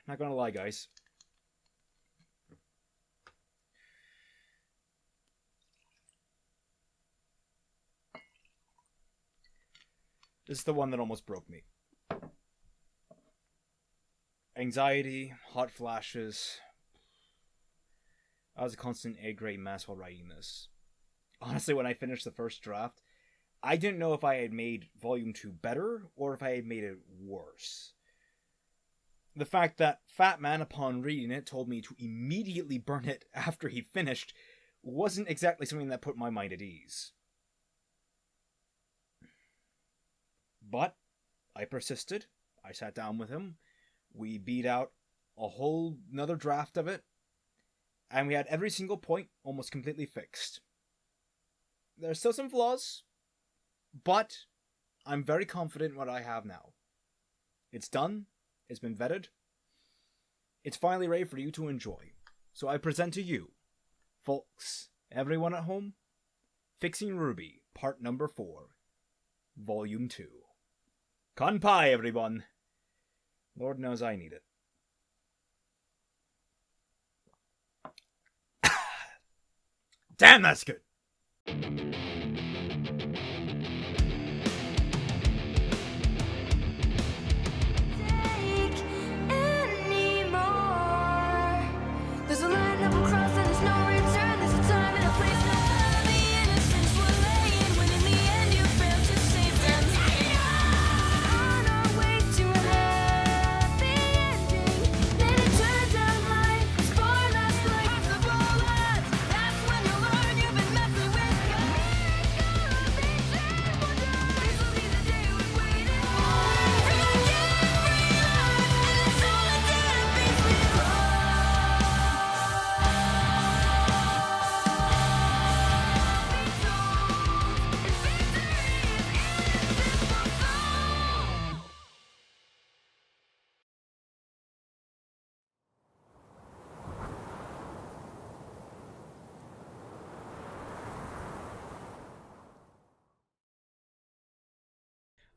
Not gonna lie, guys. This is the one that almost broke me. Anxiety, hot flashes. I was a constant A-grade mess while writing this. Honestly, when I finished the first draft, I didn't know if I had made Volume 2 better or if I had made it worse. The fact that Fat Man, upon reading it, told me to immediately burn it after he finished wasn't exactly something that put my mind at ease. But I persisted. I sat down with him. We beat out a whole nother draft of it. And we had every single point almost completely fixed. There's still some flaws, but I'm very confident in what I have now. It's done. It's been vetted. It's finally ready for you to enjoy. So I present to you, folks, everyone at home, Fixing RWBY, part number 4, volume 2. Kanpai, everyone. Lord knows I need it. Damn, that's good.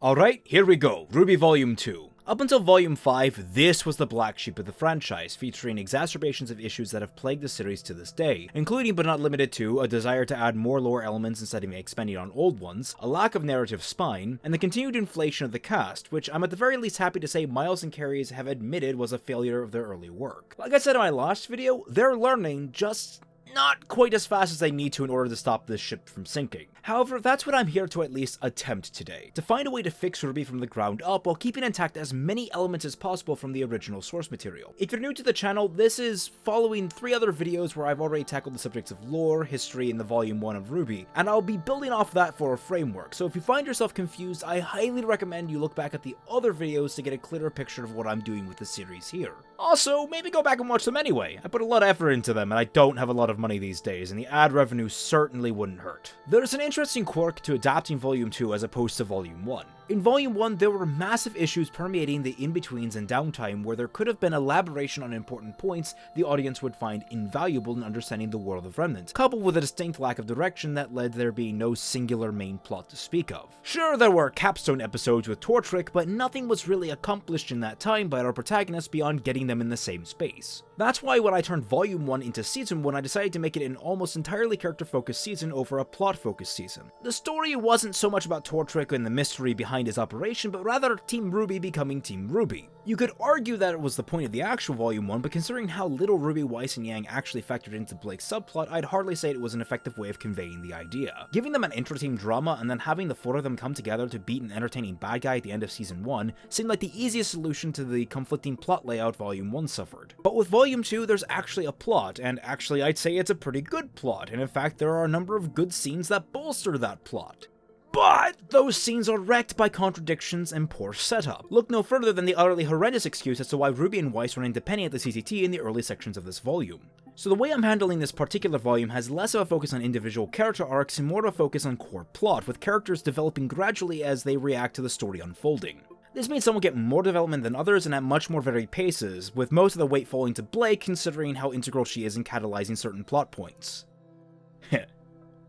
Alright, here we go, RWBY Volume 2. Up until Volume 5, this was the black sheep of the franchise, featuring exacerbations of issues that have plagued the series to this day, including but not limited to a desire to add more lore elements instead of expanding on old ones, a lack of narrative spine, and the continued inflation of the cast, which I'm at the very least happy to say Miles and Carrie have admitted was a failure of their early work. Like I said in my last video, they're learning, just not quite as fast as they need to in order to stop this ship from sinking. However, that's what I'm here to at least attempt today, to find a way to fix RWBY from the ground up while keeping intact as many elements as possible from the original source material. If you're new to the channel, this is following 3 other videos where I've already tackled the subjects of lore, history, and the Volume 1 of RWBY, and I'll be building off that for a framework, so if you find yourself confused, I highly recommend you look back at the other videos to get a clearer picture of what I'm doing with the series here. Also, maybe go back and watch them anyway. I put a lot of effort into them, and I don't have a lot of money these days, and the ad revenue certainly wouldn't hurt. There's an interesting quirk to adapting Volume 2 as opposed to Volume 1. In Volume 1, there were massive issues permeating the in-betweens and downtime where there could have been elaboration on important points the audience would find invaluable in understanding the world of Remnant, coupled with a distinct lack of direction that led there being no singular main plot to speak of. Sure, there were capstone episodes with Tortrick, but nothing was really accomplished in that time by our protagonists beyond getting them in the same space. That's why when I turned Volume 1 into Season 1, I decided to make it an almost entirely character-focused season over a plot-focused season. The story wasn't so much about Tortrick and the mystery behind his operation, but rather Team RWBY becoming Team RWBY. You could argue that it was the point of the actual Volume 1, but considering how little RWBY, Weiss, and Yang actually factored into Blake's subplot, I'd hardly say it was an effective way of conveying the idea. Giving them an intra-team drama and then having the 4 of them come together to beat an entertaining bad guy at the end of Season 1 seemed like the easiest solution to the conflicting plot layout Volume 1 suffered. But with Volume 2, there's actually a plot, and actually I'd say it's a pretty good plot, and in fact there are a number of good scenes that bolster that plot. But those scenes are wrecked by contradictions and poor setup. Look no further than the utterly horrendous excuse as to why RWBY and Weiss were independent at the CCT in the early sections of this volume. So the way I'm handling this particular volume has less of a focus on individual character arcs and more of a focus on core plot, with characters developing gradually as they react to the story unfolding. This means some will get more development than others and at much more varied paces, with most of the weight falling to Blake considering how integral she is in catalyzing certain plot points.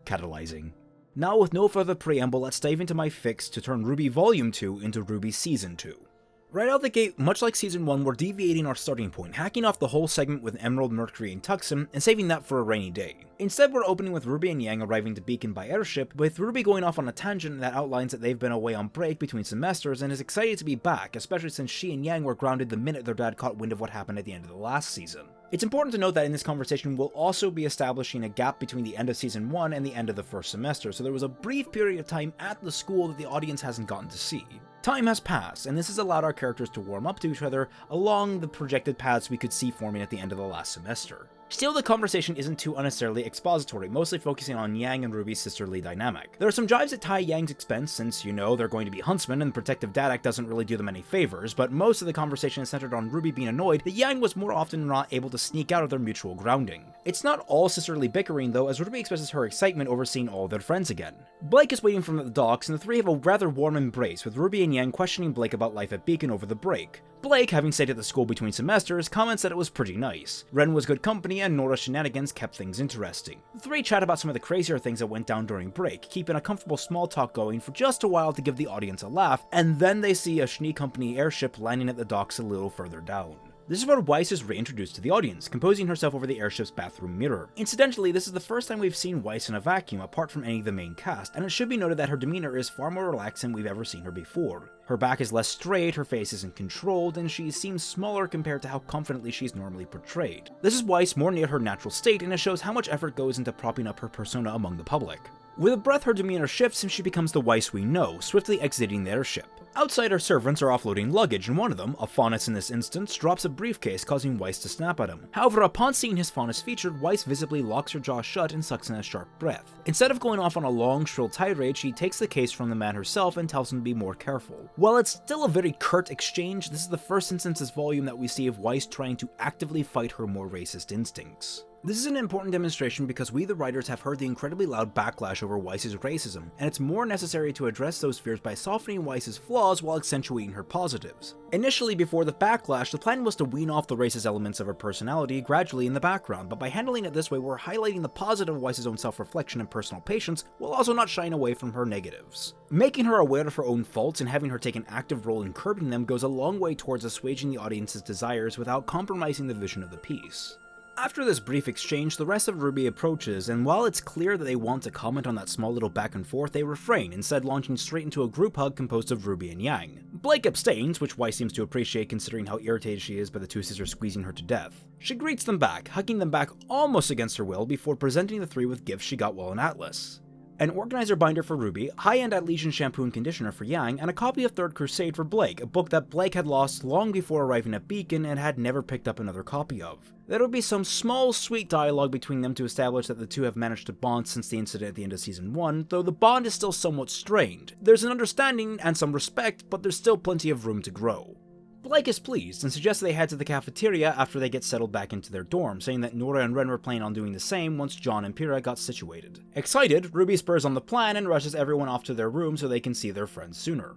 Catalyzing. Now with no further preamble, let's dive into my fix to turn RWBY Volume 2 into RWBY Season 2. Right out the gate, much like Season 1, we're deviating our starting point, hacking off the whole segment with Emerald, Mercury, and Tuckson, and saving that for a rainy day. Instead, we're opening with RWBY and Yang arriving to Beacon by airship, with RWBY going off on a tangent that outlines that they've been away on break between semesters and is excited to be back, especially since she and Yang were grounded the minute their dad caught wind of what happened at the end of the last season. It's important to note that in this conversation we'll also be establishing a gap between the end of Season 1 and the end of the first semester, so there was a brief period of time at the school that the audience hasn't gotten to see. Time has passed, and this has allowed our characters to warm up to each other along the projected paths we could see forming at the end of the last semester. Still, the conversation isn't too unnecessarily expository, mostly focusing on Yang and RWBY's sisterly dynamic. There are some jives at Tai Yang's expense, since, you know, they're going to be huntsmen and the Protective Dad Act doesn't really do them any favors, but most of the conversation is centered on RWBY being annoyed that Yang was more often than not able to sneak out of their mutual grounding. It's not all sisterly bickering though, as RWBY expresses her excitement over seeing all their friends again. Blake is waiting for them at the docks, and the three have a rather warm embrace, with RWBY and Yang questioning Blake about life at Beacon over the break. Blake, having stayed at the school between semesters, comments that it was pretty nice. Ren was good company, and Nora's shenanigans kept things interesting. The three chat about some of the crazier things that went down during break, keeping a comfortable small talk going for just a while to give the audience a laugh, and then they see a Schnee Company airship landing at the docks a little further down. This is where Weiss is reintroduced to the audience, composing herself over the airship's bathroom mirror. Incidentally, this is the first time we've seen Weiss in a vacuum apart from any of the main cast, and it should be noted that her demeanor is far more relaxed than we've ever seen her before. Her back is less straight, her face isn't controlled, and she seems smaller compared to how confidently she's normally portrayed. This is Weiss more near her natural state, and it shows how much effort goes into propping up her persona among the public. With a breath, her demeanor shifts and she becomes the Weiss we know, swiftly exiting the airship. Outside, her servants are offloading luggage, and one of them, a Faunus in this instance, drops a briefcase, causing Weiss to snap at him. However, upon seeing his Faunus featured, Weiss visibly locks her jaw shut and sucks in a sharp breath. Instead of going off on a long, shrill tirade, she takes the case from the man herself and tells him to be more careful. While it's still a very curt exchange, this is the first instance this volume that we see of Weiss trying to actively fight her more racist instincts. This is an important demonstration because we the writers have heard the incredibly loud backlash over Weiss's racism, and it's more necessary to address those fears by softening Weiss's flaws while accentuating her positives. Initially, before the backlash, the plan was to wean off the racist elements of her personality gradually in the background, but by handling it this way, we're highlighting the positive of Weiss's own self-reflection and personal patience, while also not shying away from her negatives. Making her aware of her own faults and having her take an active role in curbing them goes a long way towards assuaging the audience's desires without compromising the vision of the piece. After this brief exchange, the rest of RWBY approaches, and while it's clear that they want to comment on that small little back and forth, they refrain, instead launching straight into a group hug composed of RWBY and Yang. Blake abstains, which Weiss seems to appreciate considering how irritated she is by the two sisters squeezing her to death. She greets them back, hugging them back almost against her will before presenting the three with gifts she got while in Atlas. An organizer binder for RWBY, high-end Atlesian shampoo and conditioner for Yang, and a copy of Third Crusade for Blake, a book that Blake had lost long before arriving at Beacon and had never picked up another copy of. There would be some small, sweet dialogue between them to establish that the two have managed to bond since the incident at the end of Season 1, though the bond is still somewhat strained. There's an understanding and some respect, but there's still plenty of room to grow. Blake is pleased and suggests they head to the cafeteria after they get settled back into their dorm, saying that Nora and Ren were planning on doing the same once John and Pyrrha got situated. Excited, RWBY spurs on the plan and rushes everyone off to their room so they can see their friends sooner.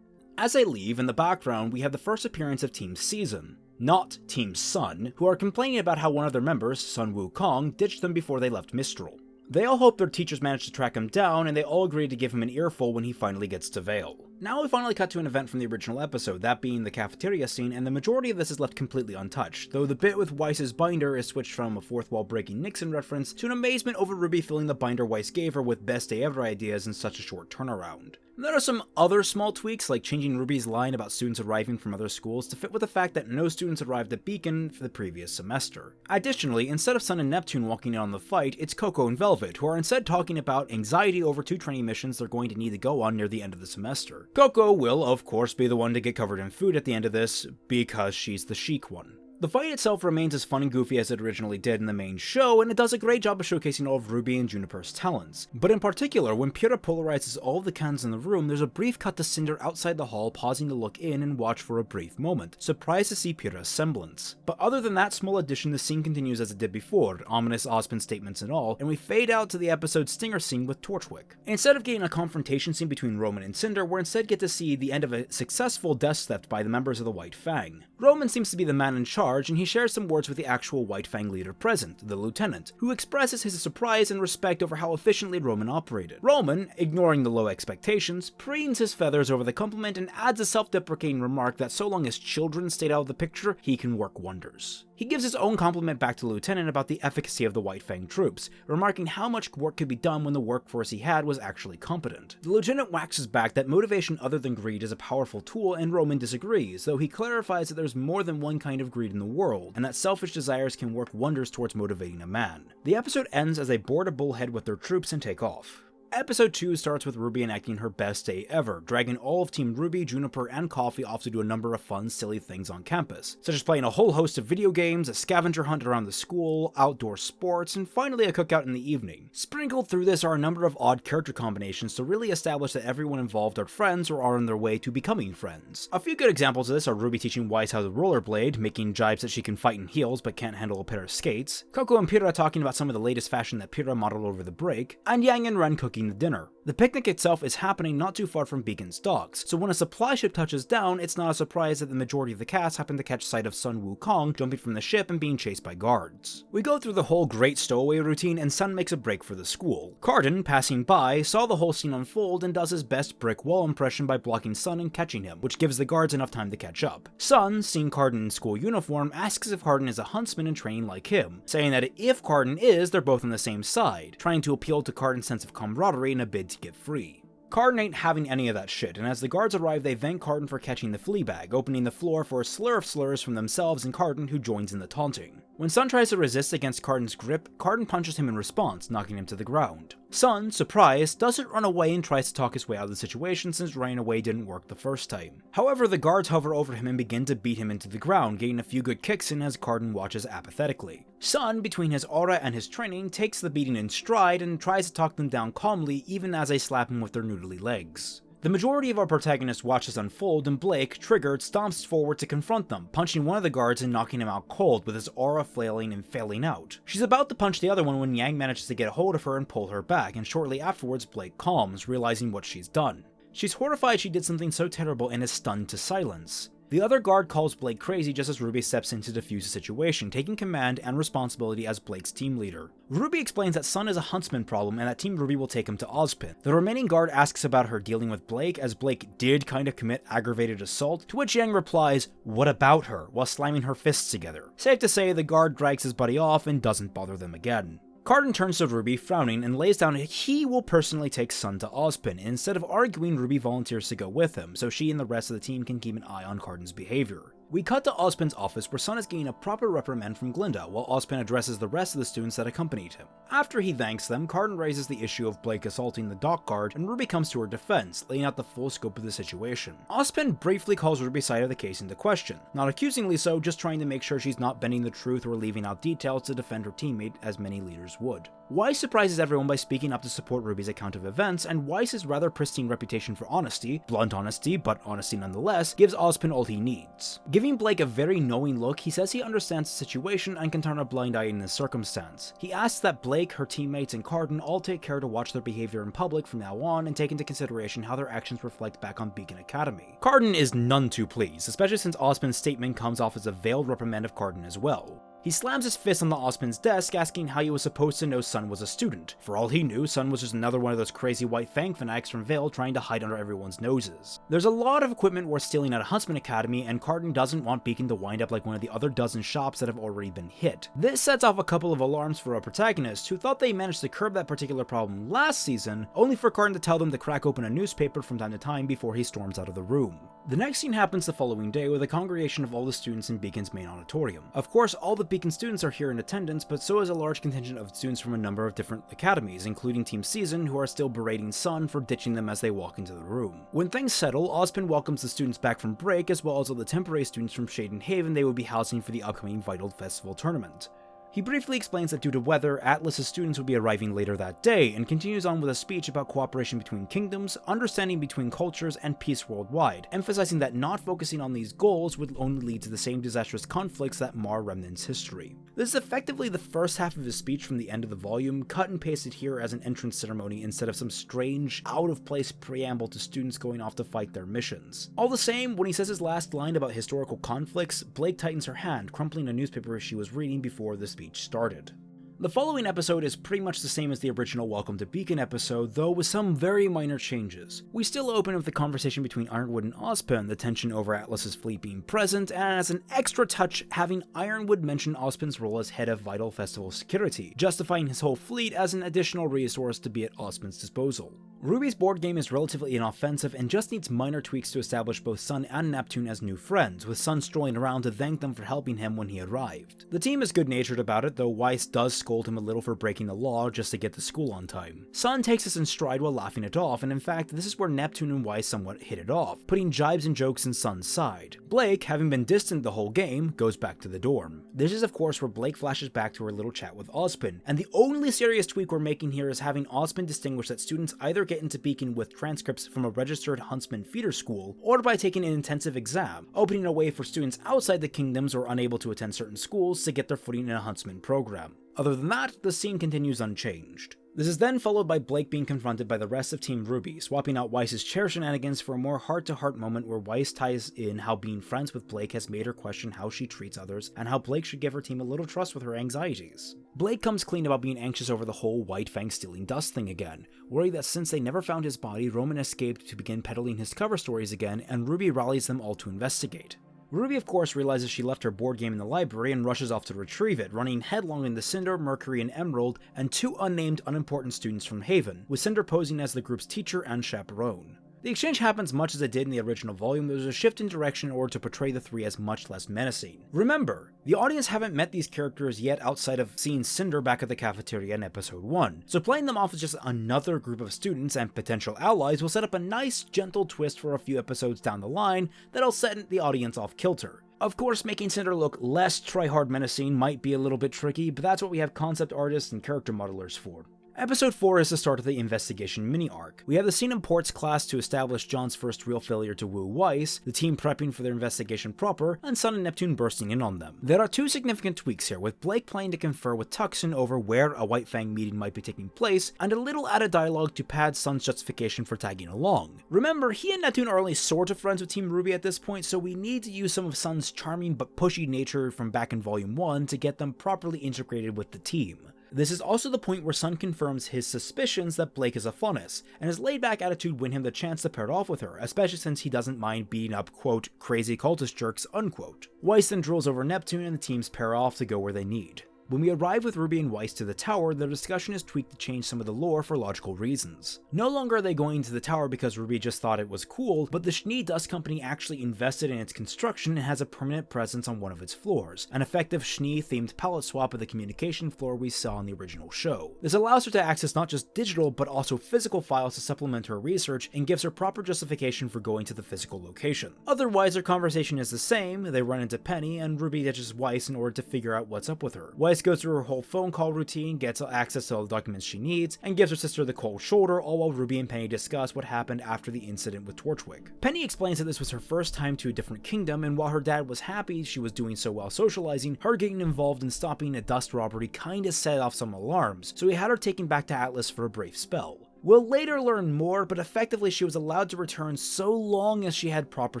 As they leave, in the background, we have the first appearance of Team Season, not Team Sun, who are complaining about how one of their members, Sun Wukong, ditched them before they left Mistral. They all hope their teachers manage to track him down, and they all agree to give him an earful when he finally gets to Vale. Now we finally cut to an event from the original episode, that being the cafeteria scene, and the majority of this is left completely untouched, though the bit with Weiss's binder is switched from a fourth wall breaking Nixon reference to an amazement over RWBY filling the binder Weiss gave her with best day ever ideas in such a short turnaround. There are some other small tweaks, like changing RWBY's line about students arriving from other schools to fit with the fact that no students arrived at Beacon for the previous semester. Additionally, instead of Sun and Neptune walking in on the fight, it's Coco and Velvet, who are instead talking about anxiety over 2 training missions they're going to need to go on near the end of the semester. Coco will, of course, be the one to get covered in food at the end of this, because she's the chic one. The fight itself remains as fun and goofy as it originally did in the main show, and it does a great job of showcasing all of RWBY and Juniper's talents. But in particular, when Pyrrha polarizes all of the cans in the room, there's a brief cut to Cinder outside the hall, pausing to look in and watch for a brief moment, surprised to see Pyrrha's semblance. But other than that small addition, the scene continues as it did before, ominous Ozpin statements and all, and we fade out to the episode's stinger scene with Torchwick. Instead of getting a confrontation scene between Roman and Cinder, we're instead get to see the end of a successful death theft by the members of the White Fang. Roman seems to be the man in charge, and he shares some words with the actual White Fang leader present, the lieutenant, who expresses his surprise and respect over how efficiently Roman operated. Roman, ignoring the low expectations, preens his feathers over the compliment and adds a self-deprecating remark that so long as children stayed out of the picture, he can work wonders. He gives his own compliment back to the lieutenant about the efficacy of the White Fang troops, remarking how much work could be done when the workforce he had was actually competent. The lieutenant waxes back that motivation other than greed is a powerful tool, and Roman disagrees, though he clarifies that there's more than one kind of greed in the world, and that selfish desires can work wonders towards motivating a man. The episode ends as they board a bullhead with their troops and take off. Episode 2 starts with RWBY enacting her best day ever, dragging all of Team RWBY, Juniper, and Coffee off to do a number of fun, silly things on campus, such as playing a whole host of video games, a scavenger hunt around the school, outdoor sports, and finally a cookout in the evening. Sprinkled through this are a number of odd character combinations to really establish that everyone involved are friends or are on their way to becoming friends. A few good examples of this are RWBY teaching Wise how to rollerblade, making jibes that she can fight in heels but can't handle a pair of skates, Coco and Pyrrha talking about some of the latest fashion that Pyrrha modeled over the break, and Yang and Ren cooking the dinner. The picnic itself is happening not too far from Beacon's docks, so when a supply ship touches down, it's not a surprise that the majority of the cast happen to catch sight of Sun Wukong jumping from the ship and being chased by guards. We go through the whole great stowaway routine, and Sun makes a break for the school. Cardin, passing by, saw the whole scene unfold and does his best brick wall impression by blocking Sun and catching him, which gives the guards enough time to catch up. Sun, seeing Cardin in school uniform, asks if Cardin is a huntsman in training like him, saying that if Cardin is, they're both on the same side, trying to appeal to Cardin's sense of camaraderie in a bid to get free. Cardin ain't having any of that shit, and as the guards arrive, they thank Cardin for catching the flea bag, opening the floor for a slur of slurs from themselves and Cardin, who joins in the taunting. When Sun tries to resist against Cardin's grip, Cardin punches him in response, knocking him to the ground. Sun, surprised, doesn't run away and tries to talk his way out of the situation since running away didn't work the first time. However, the guards hover over him and begin to beat him into the ground, getting a few good kicks in as Cardin watches apathetically. Sun, between his aura and his training, takes the beating in stride and tries to talk them down calmly even as they slap him with their noodly legs. The majority of our protagonists watch this unfold, and Blake, triggered, stomps forward to confront them, punching one of the guards and knocking him out cold with his aura flailing and failing out. She's about to punch the other one when Yang manages to get a hold of her and pull her back, and shortly afterwards Blake calms, realizing what she's done. She's horrified she did something so terrible and is stunned to silence. The other guard calls Blake crazy just as RWBY steps in to defuse the situation, taking command and responsibility as Blake's team leader. RWBY explains that Sun is a huntsman problem and that Team RWBY will take him to Ozpin. The remaining guard asks about her dealing with Blake, as Blake did kind of commit aggravated assault, to which Yang replies, "What about her?" while slamming her fists together. Safe to say, the guard drags his buddy off and doesn't bother them again. Cardin turns to RWBY, frowning, and lays down he will personally take Sun to Ozpin, and instead of arguing, RWBY volunteers to go with him, so she and the rest of the team can keep an eye on Cardin's behavior. We cut to Ozpin's office where Sun is getting a proper reprimand from Glinda, while Ozpin addresses the rest of the students that accompanied him. After he thanks them, Cardin raises the issue of Blake assaulting the dock guard, and RWBY comes to her defense, laying out the full scope of the situation. Ozpin briefly calls RWBY's side of the case into question, not accusingly so, just trying to make sure she's not bending the truth or leaving out details to defend her teammate as many leaders would. Wise surprises everyone by speaking up to support RWBY's account of events, and Wise's rather pristine reputation for honesty, blunt honesty, but honesty nonetheless, gives Ozpin all he needs. Giving Blake a very knowing look, he says he understands the situation and can turn a blind eye in this circumstance. He asks that Blake, her teammates, and Cardin all take care to watch their behavior in public from now on and take into consideration how their actions reflect back on Beacon Academy. Cardin is none too pleased, especially since Ozpin's statement comes off as a veiled reprimand of Cardin as well. He slams his fist on the Ozpin's desk, asking how he was supposed to know Sun was a student. For all he knew, Sun was just another one of those crazy White Fang fanatics from Vale trying to hide under everyone's noses. There's a lot of equipment worth stealing at a Huntsman Academy, and Cardin doesn't want Beacon to wind up like one of the other dozen shops that have already been hit. This sets off a couple of alarms for our protagonists, who thought they managed to curb that particular problem last season, only for Cardin to tell them to crack open a newspaper from time to time before he storms out of the room. The next scene happens the following day with a congregation of all the students in Beacon's main auditorium. Of course, all the Beacon students are here in attendance, but so is a large contingent of students from a number of different academies, including Team Season, who are still berating Sun for ditching them as they walk into the room. When things settle, Ozpin welcomes the students back from break, as well as all the temporary students from Shade and Haven they would be housing for the upcoming Vital Festival tournament. He briefly explains that due to weather, Atlas's students would be arriving later that day, and continues on with a speech about cooperation between kingdoms, understanding between cultures, and peace worldwide, emphasizing that not focusing on these goals would only lead to the same disastrous conflicts that mar Remnant's history. This is effectively the first half of his speech from the end of the volume, cut and pasted here as an entrance ceremony instead of some strange, out-of-place preamble to students going off to fight their missions. All the same, when he says his last line about historical conflicts, Blake tightens her hand, crumpling a newspaper she was reading before the speech started. The following episode is pretty much the same as the original Welcome to Beacon episode, though with some very minor changes. We still open with the conversation between Ironwood and Ozpin, the tension over Atlas's fleet being present, and as an extra touch, having Ironwood mention Ozpin's role as head of Vital Festival security, justifying his whole fleet as an additional resource to be at Ozpin's disposal. RWBY's board game is relatively inoffensive and just needs minor tweaks to establish both Sun and Neptune as new friends, with Sun strolling around to thank them for helping him when he arrived. The team is good-natured about it, though Weiss does scold him a little for breaking the law just to get to school on time. Sun takes this in stride while laughing it off, and in fact, this is where Neptune and Weiss somewhat hit it off, putting jibes and jokes in Sun's side. Blake, having been distant the whole game, goes back to the dorm. This is of course where Blake flashes back to her little chat with Ozpin, and the only serious tweak we're making here is having Ozpin distinguish that students either get into Beacon with transcripts from a registered Huntsman feeder school, or by taking an intensive exam, opening a way for students outside the kingdoms or unable to attend certain schools to get their footing in a Huntsman program. Other than that, the scene continues unchanged. This is then followed by Blake being confronted by the rest of Team RWBY, swapping out Weiss's chair shenanigans for a more heart-to-heart moment where Weiss ties in how being friends with Blake has made her question how she treats others, and how Blake should give her team a little trust with her anxieties. Blake comes clean about being anxious over the whole White Fang stealing dust thing again, worried that since they never found his body, Roman escaped to begin peddling his cover stories again, and RWBY rallies them all to investigate. RWBY of course realizes she left her board game in the library and rushes off to retrieve it, running headlong into Cinder, Mercury, and Emerald, and two unnamed unimportant students from Haven, with Cinder posing as the group's teacher and chaperone. The exchange happens much as it did in the original volume. There's a shift in direction in order to portray the three as much less menacing. Remember, the audience haven't met these characters yet outside of seeing Cinder back at the cafeteria in episode 1, so playing them off as just another group of students and potential allies will set up a nice, gentle twist for a few episodes down the line that'll set the audience off kilter. Of course, making Cinder look less try-hard menacing might be a little bit tricky, but that's what we have concept artists and character modelers for. Episode 4 is the start of the investigation mini-arc. We have the scene in Port's class to establish John's first real failure to woo Weiss, the team prepping for their investigation proper, and Sun and Neptune bursting in on them. There are two significant tweaks here, with Blake planning to confer with Tuckson over where a White Fang meeting might be taking place, and a little added dialogue to pad Sun's justification for tagging along. Remember, he and Neptune are only sort of friends with Team RWBY at this point, so we need to use some of Sun's charming but pushy nature from back in Volume 1 to get them properly integrated with the team. This is also the point where Sun confirms his suspicions that Blake is a funness, and his laid-back attitude win him the chance to pair it off with her, especially since he doesn't mind beating up, quote, crazy cultist jerks, unquote. Weiss then drools over Neptune and the teams pair off to go where they need. When we arrive with RWBY and Weiss to the tower, the discussion is tweaked to change some of the lore for logical reasons. No longer are they going to the tower because RWBY just thought it was cool, but the Schnee Dust Company actually invested in its construction and has a permanent presence on one of its floors, an effective Schnee-themed palette swap of the communication floor we saw in the original show. This allows her to access not just digital, but also physical files to supplement her research and gives her proper justification for going to the physical location. Otherwise, their conversation is the same. They run into Penny, and RWBY ditches Weiss in order to figure out what's up with her. Weiss goes through her whole phone call routine, gets access to all the documents she needs, and gives her sister the cold shoulder, all while RWBY and Penny discuss what happened after the incident with Torchwick. Penny explains that this was her first time to a different kingdom, and while her dad was happy she was doing so well socializing, her getting involved in stopping a dust robbery kinda set off some alarms, so he had her taken back to Atlas for a brief spell. We'll later learn more, but effectively she was allowed to return so long as she had proper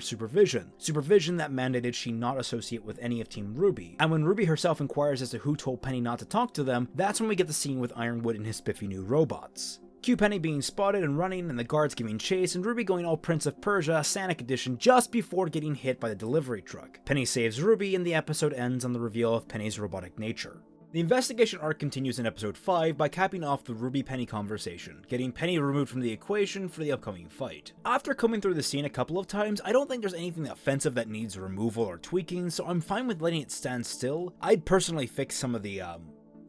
supervision. Supervision that mandated she not associate with any of Team RWBY. And when RWBY herself inquires as to who told Penny not to talk to them, that's when we get the scene with Ironwood and his spiffy new robots. Cue Penny being spotted and running, and the guards giving chase, and RWBY going all Prince of Persia, Sanic edition, just before getting hit by the delivery truck. Penny saves RWBY, and the episode ends on the reveal of Penny's robotic nature. The investigation arc continues in episode 5 by capping off the RWBY-Penny conversation, getting Penny removed from the equation for the upcoming fight. After coming through the scene a couple of times, I don't think there's anything offensive that needs removal or tweaking, so I'm fine with letting it stand still. I'd personally fix some of the,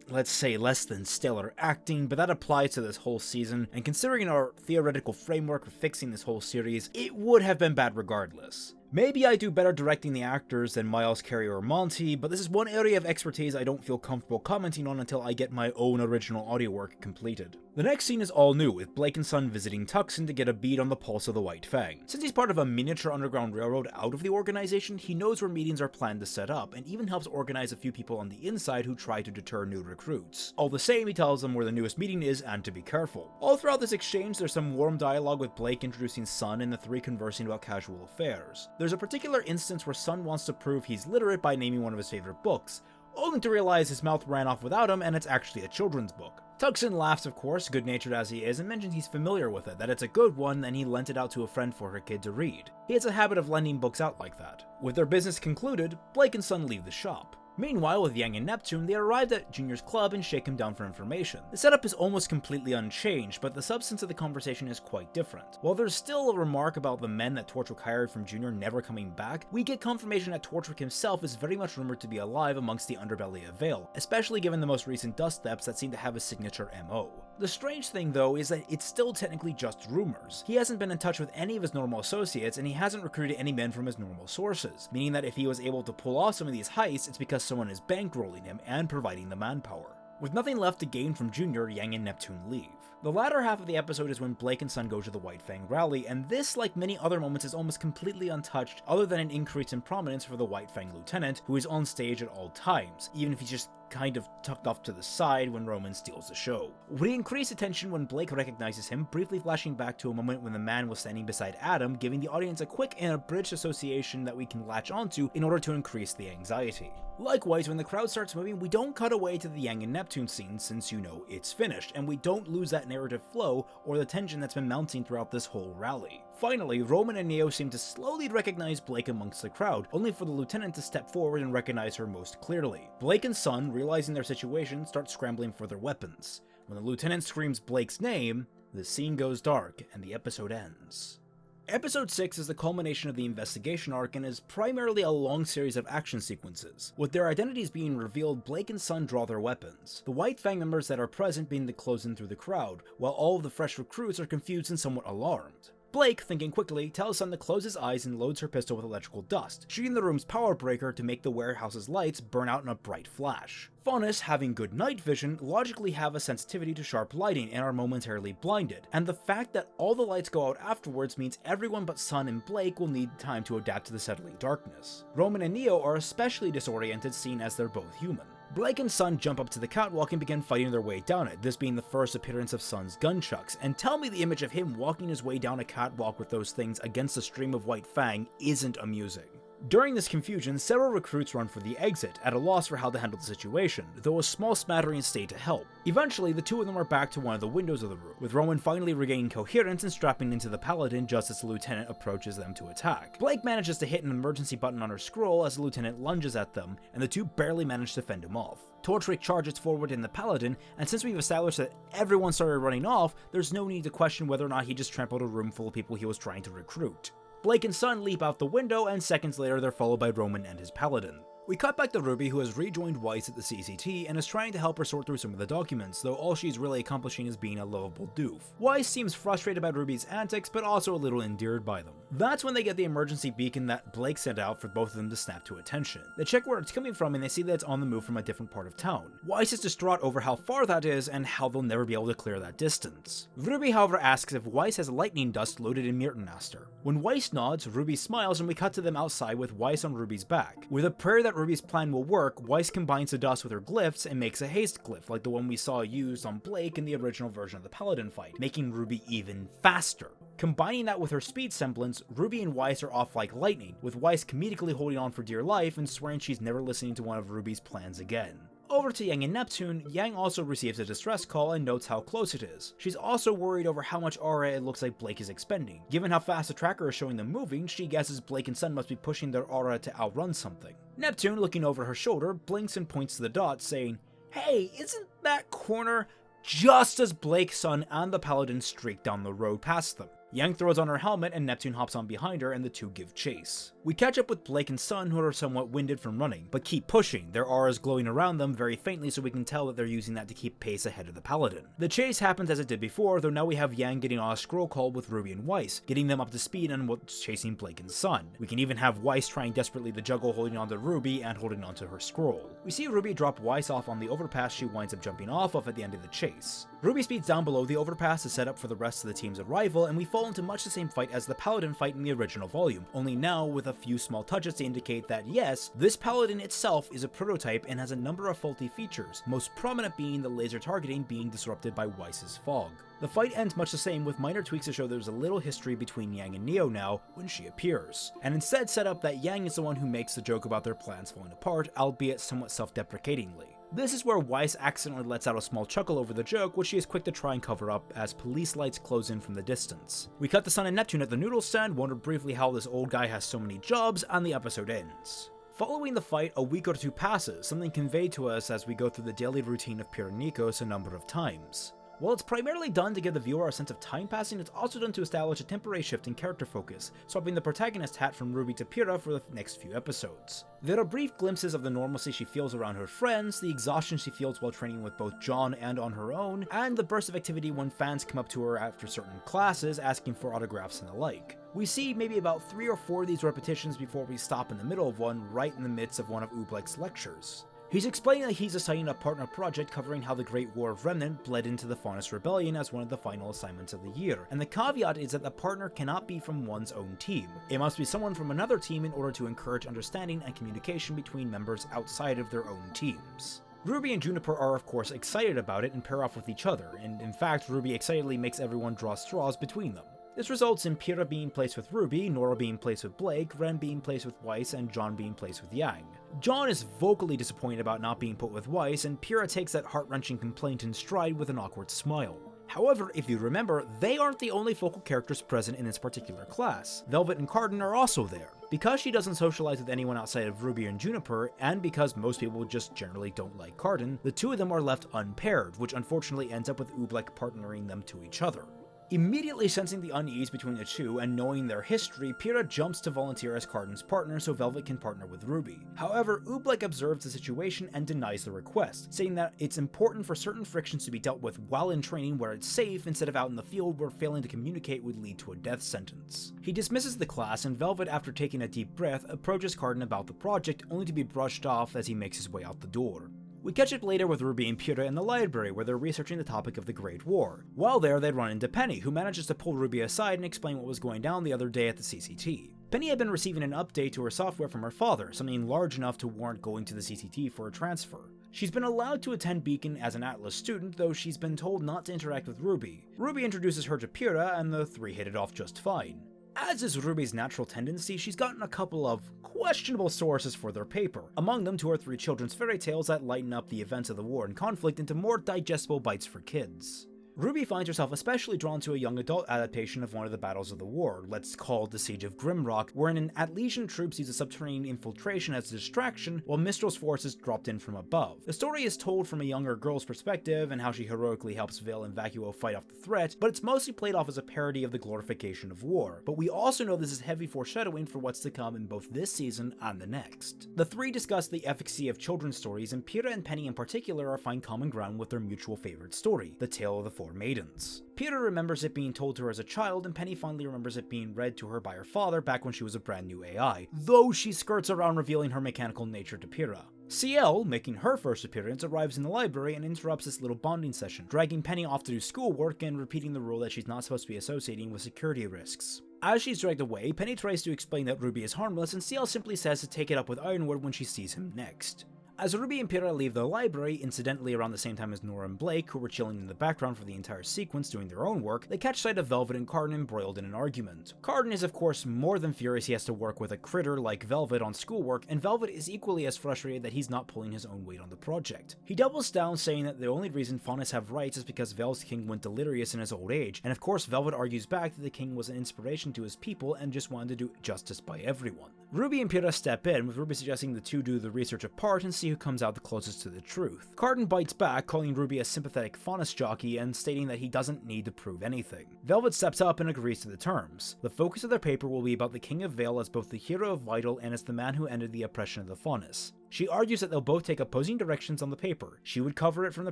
let's say, less than stellar acting, but that applies to this whole season, and considering our theoretical framework of fixing this whole series, it would have been bad regardless. Maybe I do better directing the actors than Miles, Carey, or Monty, but this is one area of expertise I don't feel comfortable commenting on until I get my own original audio work completed. The next scene is all new, with Blake and Sun visiting Tuckson to get a bead on the pulse of the White Fang. Since he's part of a miniature underground railroad out of the organization, he knows where meetings are planned to set up, and even helps organize a few people on the inside who try to deter new recruits. All the same, he tells them where the newest meeting is and to be careful. All throughout this exchange, there's some warm dialogue with Blake introducing Sun and the three conversing about casual affairs. There's a particular instance where Sun wants to prove he's literate by naming one of his favorite books, only to realize his mouth ran off without him and it's actually a children's book. Tuckson laughs, of course, good-natured as he is, and mentions he's familiar with it, that it's a good one, and he lent it out to a friend for her kid to read. He has a habit of lending books out like that. With their business concluded, Blake and Sun leave the shop. Meanwhile, with Yang and Neptune, they arrived at Junior's club and shake him down for information. The setup is almost completely unchanged, but the substance of the conversation is quite different. While there's still a remark about the men that Torchwick hired from Junior never coming back, we get confirmation that Torchwick himself is very much rumored to be alive amongst the underbelly of Vale, especially given the most recent dust steps that seem to have a signature MO. The strange thing though is that it's still technically just rumors. He hasn't been in touch with any of his normal associates, and he hasn't recruited any men from his normal sources, meaning that if he was able to pull off some of these heists, it's because someone is bankrolling him and providing the manpower. With nothing left to gain from Junior, Yang and Neptune leave. The latter half of the episode is when Blake and Sun go to the White Fang rally, and this, like many other moments, is almost completely untouched other than an increase in prominence for the White Fang lieutenant, who is on stage at all times, even if he's just kind of tucked off to the side when Roman steals the show. We increase attention when Blake recognizes him, briefly flashing back to a moment when the man was standing beside Adam, giving the audience a quick and abridged association that we can latch onto in order to increase the anxiety. Likewise, when the crowd starts moving, we don't cut away to the Yang and Neptune scene, since you know it's finished, and we don't lose that narrative flow or the tension that's been mounting throughout this whole rally. Finally, Roman and Neo seem to slowly recognize Blake amongst the crowd, only for the lieutenant to step forward and recognize her most clearly. Blake and Sun, realizing their situation, start scrambling for their weapons. When the lieutenant screams Blake's name, the scene goes dark and the episode ends. Episode 6 is the culmination of the investigation arc and is primarily a long series of action sequences. With their identities being revealed, Blake and Sun draw their weapons, the White Fang members that are present being to close in through the crowd, while all of the fresh recruits are confused and somewhat alarmed. Blake, thinking quickly, tells Sun to close his eyes and loads her pistol with electrical dust, shooting the room's power breaker to make the warehouse's lights burn out in a bright flash. Faunus, having good night vision, logically have a sensitivity to sharp lighting and are momentarily blinded, and the fact that all the lights go out afterwards means everyone but Sun and Blake will need time to adapt to the settling darkness. Roman and Neo are especially disoriented, seeing as they're both human. Blake and Sun jump up to the catwalk and begin fighting their way down it, this being the first appearance of Sun's gunchucks, and tell me the image of him walking his way down a catwalk with those things against a stream of White Fang isn't amusing. During this confusion, several recruits run for the exit, at a loss for how to handle the situation, though a small smattering stay to help. Eventually, the two of them are back to one of the windows of the room, with Roman finally regaining coherence and strapping into the Paladin just as the lieutenant approaches them to attack. Blake manages to hit an emergency button on her scroll as the lieutenant lunges at them, and the two barely manage to fend him off. Torchwick charges forward in the Paladin, and since we've established that everyone started running off, there's no need to question whether or not he just trampled a room full of people he was trying to recruit. Blake and Sun leap out the window, and seconds later they're followed by Roman and his Paladin. We cut back to RWBY, who has rejoined Weiss at the CCT and is trying to help her sort through some of the documents, though all she's really accomplishing is being a lovable doof. Weiss seems frustrated by RWBY's antics, but also a little endeared by them. That's when they get the emergency beacon that Blake sent out for both of them to snap to attention. They check where it's coming from and they see that it's on the move from a different part of town. Weiss is distraught over how far that is and how they'll never be able to clear that distance. RWBY, however, asks if Weiss has lightning dust loaded in Myrtenaster. When Weiss nods, RWBY smiles and we cut to them outside with Weiss on RWBY's back. With a prayer that RWBY's plan will work, Weiss combines the dust with her glyphs and makes a haste glyph like the one we saw used on Blake in the original version of the Paladin fight, making RWBY even faster. Combining that with her speed semblance, RWBY and Weiss are off like lightning, with Weiss comedically holding on for dear life and swearing she's never listening to one of RWBY's plans again. Over to Yang and Neptune, Yang also receives a distress call and notes how close it is. She's also worried over how much aura it looks like Blake is expending. Given how fast the tracker is showing them moving, she guesses Blake and Sun must be pushing their aura to outrun something. Neptune, looking over her shoulder, blinks and points to the dot, saying, "Hey, isn't that corner?" just as Blake, Sun, and the Paladin streak down the road past them. Yang throws on her helmet and Neptune hops on behind her and the two give chase. We catch up with Blake and Sun, who are somewhat winded from running, but keep pushing, their auras glowing around them very faintly so we can tell that they're using that to keep pace ahead of the Paladin. The chase happens as it did before, though now we have Yang getting on a scroll call with RWBY and Weiss, getting them up to speed on what's chasing Blake and Sun. We can even have Weiss trying desperately to juggle holding on to RWBY and holding onto her scroll. We see RWBY drop Weiss off on the overpass she winds up jumping off of at the end of the chase. RWBY speeds down below the overpass to set up for the rest of the team's arrival, and we fall into much the same fight as the Paladin fight in the original volume, only now with a few small touches to indicate that yes, this Paladin itself is a prototype and has a number of faulty features, most prominent being the laser targeting being disrupted by Weiss's fog. The fight ends much the same, with minor tweaks to show there's a little history between Yang and Neo now when she appears, and instead set up that Yang is the one who makes the joke about their plans falling apart, albeit somewhat self-deprecatingly. This is where Weiss accidentally lets out a small chuckle over the joke, which she is quick to try and cover up as police lights close in from the distance. We cut to Sun and Neptune at the noodle stand, wonder briefly how this old guy has so many jobs, and the episode ends. Following the fight, a week or two passes, something conveyed to us as we go through the daily routine of Pyrrha Nikos a number of times. While it's primarily done to give the viewer a sense of time passing, it's also done to establish a temporary shift in character focus, swapping the protagonist hat from RWBY to Pyrrha for the next few episodes. There are brief glimpses of the normalcy she feels around her friends, the exhaustion she feels while training with both John and on her own, and the burst of activity when fans come up to her after certain classes asking for autographs and the like. We see maybe about 3 or 4 of these repetitions before we stop in the middle of one, right in the midst of one of Ubleck's lectures. He's explaining that he's assigning a partner project covering how the Great War of Remnant bled into the Faunus Rebellion as one of the final assignments of the year, and the caveat is that the partner cannot be from one's own team. It must be someone from another team in order to encourage understanding and communication between members outside of their own teams. RWBY and Juniper are of course excited about it and pair off with each other, and in fact RWBY excitedly makes everyone draw straws between them. This results in Pyrrha being placed with RWBY, Nora being placed with Blake, Ren being placed with Weiss, and John being placed with Yang. John is vocally disappointed about not being put with Weiss, and Pyrrha takes that heart-wrenching complaint in stride with an awkward smile. However, if you remember, they aren't the only focal characters present in this particular class. Velvet and Cardin are also there. Because she doesn't socialize with anyone outside of RWBY and Juniper, and because most people just generally don't like Cardin, the two of them are left unpaired, which unfortunately ends up with Ubleck partnering them to each other. Immediately sensing the unease between the two and knowing their history, Pyrrha jumps to volunteer as Cardin's partner so Velvet can partner with RWBY. However, Ubleck observes the situation and denies the request, saying that it's important for certain frictions to be dealt with while in training where it's safe instead of out in the field where failing to communicate would lead to a death sentence. He dismisses the class, and Velvet, after taking a deep breath, approaches Cardin about the project, only to be brushed off as he makes his way out the door. We catch up later with RWBY and Pyrrha in the library where they're researching the topic of the Great War. While there, they run into Penny, who manages to pull RWBY aside and explain what was going down the other day at the CCT. Penny had been receiving an update to her software from her father, something large enough to warrant going to the CCT for a transfer. She's been allowed to attend Beacon as an Atlas student, though she's been told not to interact with RWBY. RWBY introduces her to Pyrrha, and the three hit it off just fine. As is RWBY's natural tendency, she's gotten a couple of questionable sources for their paper, among them 2 or 3 children's fairy tales that lighten up the events of the war and conflict into more digestible bites for kids. RWBY finds herself especially drawn to a young adult adaptation of one of the battles of the war, let's call the Siege of Grimrock, wherein an Atlesian troops use a subterranean infiltration as a distraction while Mistral's forces dropped in from above. The story is told from a younger girl's perspective and how she heroically helps Vale and Vacuo fight off the threat, but it's mostly played off as a parody of the glorification of war. But we also know this is heavy foreshadowing for what's to come in both this season and the next. The three discuss the efficacy of children's stories, and Pyrrha and Penny in particular find common ground with their mutual favorite story, the Tale of the Four Maidens. Pyrrha remembers it being told to her as a child, and Penny fondly remembers it being read to her by her father back when she was a brand new AI, though she skirts around revealing her mechanical nature to Pyrrha. CL, making her first appearance, arrives in the library and interrupts this little bonding session, dragging Penny off to do schoolwork and repeating the rule that she's not supposed to be associating with security risks. As she's dragged away, Penny tries to explain that RWBY is harmless, and CL simply says to take it up with Ironwood when she sees him next. As RWBY and Pyrrha leave the library, incidentally around the same time as Nora and Blake, who were chilling in the background for the entire sequence doing their own work, they catch sight of Velvet and Cardin embroiled in an argument. Cardin is of course more than furious he has to work with a critter like Velvet on schoolwork, and Velvet is equally as frustrated that he's not pulling his own weight on the project. He doubles down, saying that the only reason Faunus have rights is because Vel's king went delirious in his old age, and of course Velvet argues back that the king was an inspiration to his people and just wanted to do justice by everyone. RWBY and Pyrrha step in, with RWBY suggesting the two do the research apart and see see who comes out the closest to the truth. Karto bites back, calling RWBY a sympathetic faunus jockey and stating that he doesn't need to prove anything. Velvet steps up and agrees to the terms. The focus of their paper will be about the King of Vale as both the hero of Vital and as the man who ended the oppression of the faunus. She argues that they'll both take opposing directions on the paper. She would cover it from the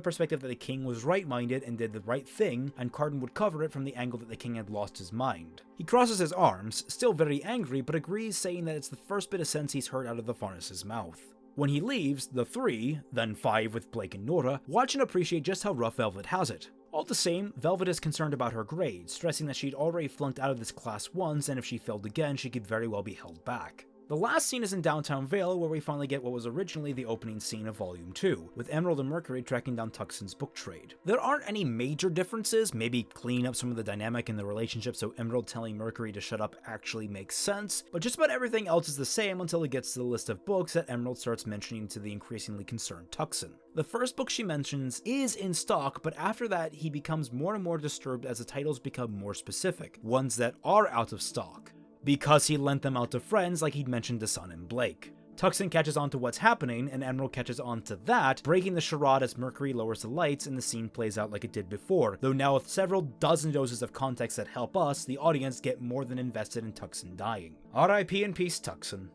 perspective that the king was right-minded and did the right thing, and Karto would cover it from the angle that the king had lost his mind. He crosses his arms, still very angry, but agrees, saying that it's the first bit of sense he's heard out of the faunus's mouth. When he leaves, the three, then five with Blake and Nora, watch and appreciate just how rough Velvet has it. All the same, Velvet is concerned about her grades, stressing that she'd already flunked out of this class once, and if she failed again, she could very well be held back. The last scene is in downtown Vale, where we finally get what was originally the opening scene of Volume 2, with Emerald and Mercury tracking down Tuckson's book trade. There aren't any major differences, maybe cleaning up some of the dynamic in the relationship so Emerald telling Mercury to shut up actually makes sense, but just about everything else is the same until it gets to the list of books that Emerald starts mentioning to the increasingly concerned Tuckson. The first book she mentions is in stock, but after that he becomes more and more disturbed as the titles become more specific, ones that are out of stock, because he lent them out to friends like he'd mentioned to Sun and Blake. Tuckson catches on to what's happening, and Emerald catches on to that, breaking the charade as Mercury lowers the lights and the scene plays out like it did before, though now with several dozen doses of context that help us, the audience, get more than invested in Tuckson dying. R.I.P. in peace, Tuckson.